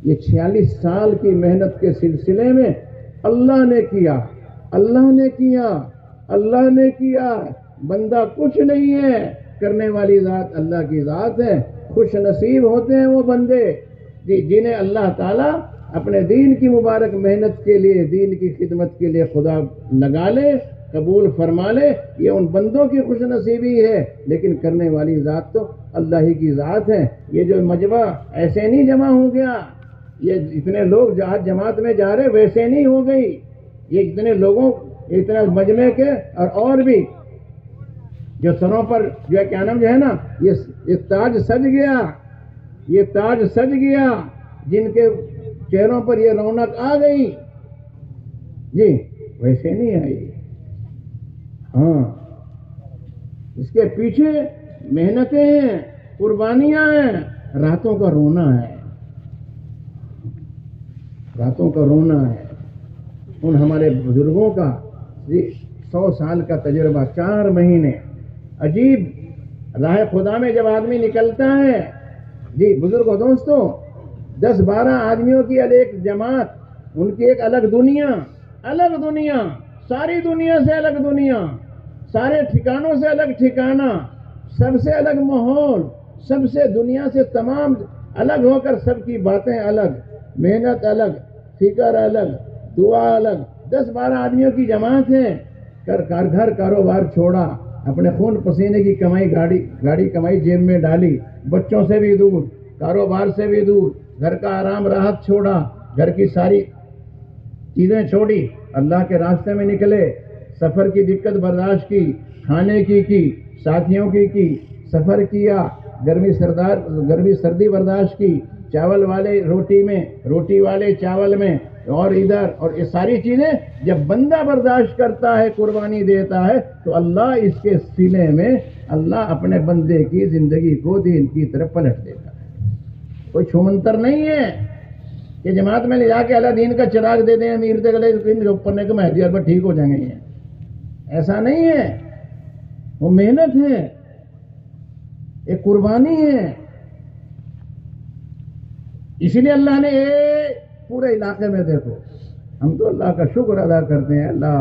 Speaker 1: یہ 46 سال کی محنت کے سلسلے میں اللہ نے کیا، اللہ نے کیا، اللہ نے کیا، بندہ کچھ نہیں ہے، کرنے والی ذات اللہ کی ذات ہے۔ خوش نصیب ہوتے ہیں وہ بندے جنہیں اللہ تعالیٰ اپنے دین کی مبارک محنت کے لیے، دین کی خدمت کے لیے خدا لگا لے، قبول فرما لے۔ یہ ان بندوں کی خوش نصیبی ہے، لیکن کرنے والی ذات تو اللہ ہی کی ذات ہے۔ یہ جو مجمع ایسے نہیں جمع ہو گیا، یہ اتنے لوگ آج جماعت میں جا رہے ویسے نہیں ہو گئی، یہ اتنے لوگوں، اتنا مجمع کے اور بھی جو سروں پر جو ہے کیا نام جو ہے نا، یہ تاج سج گیا، یہ تاج سج گیا، جن کے چہروں پر یہ رونق آ گئی، جی ویسے نہیں آئی۔ ہاں، اس کے پیچھے محنتیں ہیں، قربانیاں ہیں، راتوں کا رونا ہے، راتوں کا رونا ہے۔ ان ہمارے بزرگوں کا 100 سال کا تجربہ، 4 مہینے عجیب راہ خدا میں جب آدمی نکلتا ہے، جی بزرگوں دوستوں، 10-12 آدمیوں کی ایک جماعت، ان کی ایک الگ دنیا، الگ دنیا، ساری دنیا سے الگ دنیا، سارے ٹھکانوں سے الگ ٹھکانہ، سب سے الگ ماحول، سب سے دنیا سے تمام الگ ہو کر سب کی باتیں الگ، محنت الگ، فکر الگ، دعا الگ، 10-12 آدمیوں کی جماعت ہے۔ گھر کاروبار چھوڑا، اپنے خون پسینے کی کمائی، گاڑی کمائی جیب میں ڈالی، بچوں سے بھی دور، کاروبار سے بھی دور، گھر کا آرام راحت چھوڑا، گھر کی ساری چیزیں چھوڑی، اللہ کے راستے میں نکلے، سفر کی دقت برداشت کی، کھانے کی ساتھیوں کی سفر کیا، گرمی سردی برداشت کی، چاول والے روٹی میں، روٹی والے چاول میں، اور ادھر، اور یہ ساری چیزیں جب بندہ برداشت کرتا ہے، قربانی دیتا ہے، تو اللہ اس کے سینے میں اللہ اپنے بندے کی زندگی کو دین کی طرف پلٹ دیتا ہے۔ کوئی چھومنتر نہیں ہے کہ جماعت میں لے جا کے اللہ دین کا چراغ دے دیں، امیر دے گلے کے اوپر نے کہ مہدی پر ٹھیک ہو جائیں گے، یہ ایسا نہیں ہے۔ وہ محنت ہے، ایک قربانی ہے۔ اسی لیے اللہ نے پورے علاقے میں، دیکھو ہم تو اللہ کا شکر ادا کرتے ہیں، اللہ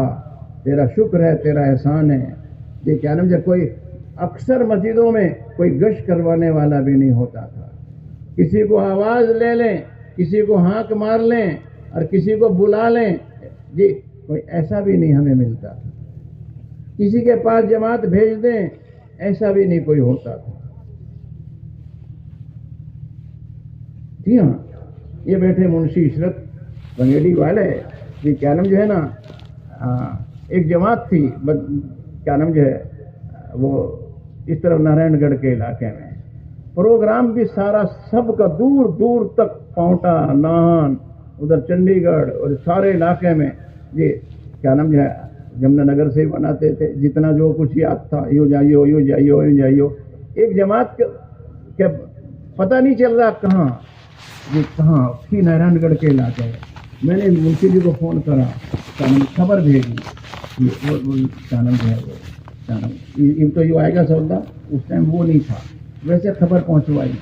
Speaker 1: تیرا شکر ہے، تیرا احسان ہے۔ یہ کیا نام، جب کوئی اکثر مسجدوں میں کوئی گشت کروانے والا بھی نہیں ہوتا تھا، کسی کو آواز لے لیں، کسی کو ہانک مار لیں اور کسی کو بلا لیں، جی کوئی ایسا بھی نہیں ہمیں ملتا تھا، کسی کے پاس جماعت بھیج دیں، ایسا بھی نہیں کوئی ہوتا تھا۔ جی ہاں، یہ بیٹھے منشی عشرت بنگیڑی والے، یہ کیا نام جو ہے نا، ایک جماعت تھی، کیا نام جو ہے وہ اس طرف نارائن گڑھ کے علاقے میں، پروگرام بھی سارا سب کا دور دور تک، پاؤنٹا، ناہن، ادھر چنڈی گڑھ اور سارے علاقے میں، یہ کیا نام جو ہے جمنا نگر سے ہی بناتے تھے، جتنا جو کچھ یاد تھا، یوں جائیو یوں جائیو یوں جائیو۔ ایک جماعت کے پتہ نہیں چل رہا کہاں، یہ کہاں تھی، نارائن گڑھ کے علاقے میں۔ میں نے منشی جی کو فون کرا، خبر بھیجی، کیا نام جو ہے وہ کیا نام تو یہ آئے گا سودا، اس ٹائم وہ نہیں تھا، ویسے خبر پہنچوائی،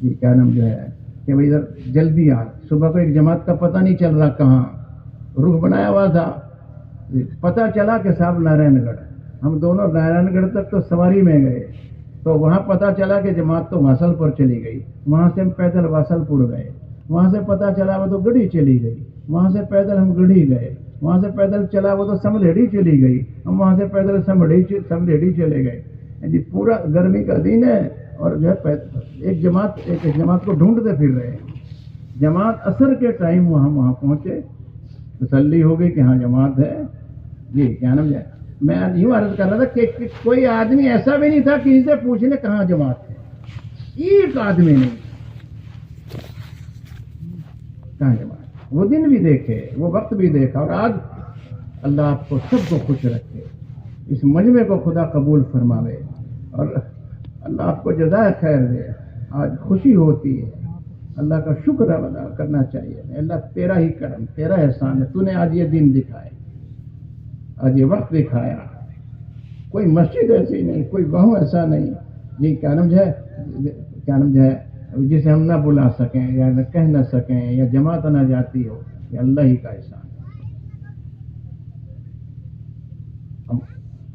Speaker 1: یہ کیا نام جو ہے کہ بھائی ادھر جلدی آ۔ صبح کو ایک جماعت کا پتہ نہیں چل رہا کہاں، رخ بنایا ہوا تھا، پتہ چلا کہ صاحب نارائن گڑھ۔ ہم دونوں نارائن گڑھ تک تو سواری میں گئے، تو وہاں پتہ چلا کہ جماعت تو واصل پور چلی گئی، وہاں سے ہم پیدل واصل پور گئے، وہاں سے پتہ چلا وہ تو گڑھی چلی گئی، وہاں سے پیدل ہم گڑھی گئے، وہاں سے پیدل چلا وہ تو سملیڑی چلی گئی، ہم وہاں سے پیدل سملیڑی چلے گئے۔ جی پورا گرمی کا دن ہے، اور جو ہے ایک جماعت کو ڈھونڈتے پھر رہے ہیں۔ جماعت عصر کے ٹائم وہاں پہنچے، تسلی ہو گئی کہ ہاں جماعت ہے۔ جی کیا نام ہے، میں یوں عرض کر رہا تھا کہ کوئی آدمی ایسا بھی نہیں تھا کسی سے پوچھ لے کہاں جماعت ہے، ایک آدمی نہیں کہاں جماعت۔ وہ دن بھی دیکھے، وہ وقت بھی دیکھا، اور آج اللہ آپ کو سب کو خوش رکھے، اس مجمع کو خدا قبول فرماوے، اللہ آپ کو جزائے خیر دے. آج خوشی ہوتی ہے, اللہ کا شکر ادا کرنا چاہیے. اللہ تیرا ہی کرم, تیرا احسان ہے, تو نے آج یہ دن دکھائے, آج یہ وقت دکھایا. کوئی مسجد ایسی نہیں, کوئی گاؤں ایسا نہیں جی کیا نام ہے جسے ہم نہ بلا سکیں یا نہ کہہ نہ سکیں یا جماعت نہ جاتی ہو. یہ اللہ ہی کا احسان ہے. ہم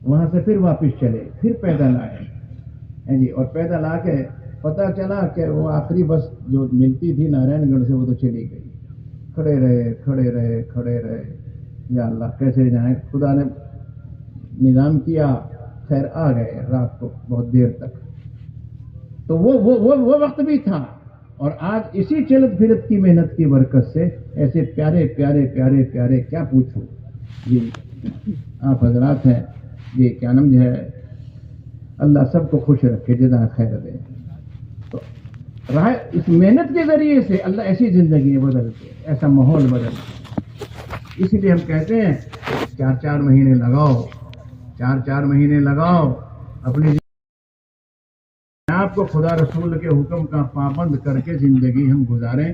Speaker 1: وہاں سے پھر واپس چلے, پھر پیدل آئے جی, اور پیدل آ کے پتہ چلا کہ وہ آخری بس جو ملتی تھی نارائن گڑھ سے وہ تو چلی گئی. کھڑے رہے کھڑے رہے کھڑے رہے, یا اللہ کیسے جائیں. خدا نے نظام کیا, خیر آ گئے رات کو بہت دیر تک. تو وہ وقت بھی تھا. اور آج اسی چلت پھرت کی محنت کی برکت سے ایسے پیارے پیارے پیارے پیارے کیا پوچھو جی آپ حضرات ہیں جی, کیا نام ہے, اللہ سب کو خوش رکھے, جزا خیر دے. تو رہا اس محنت کے ذریعے سے اللہ ایسی زندگی بدلتے, ایسا ماحول بدلتے. اسی لیے ہم کہتے ہیں 4 مہینے لگاؤ, 4 مہینے لگاؤ اپنی آپ کو خدا رسول کے حکم کا پابند کر کے زندگی ہم گزاریں.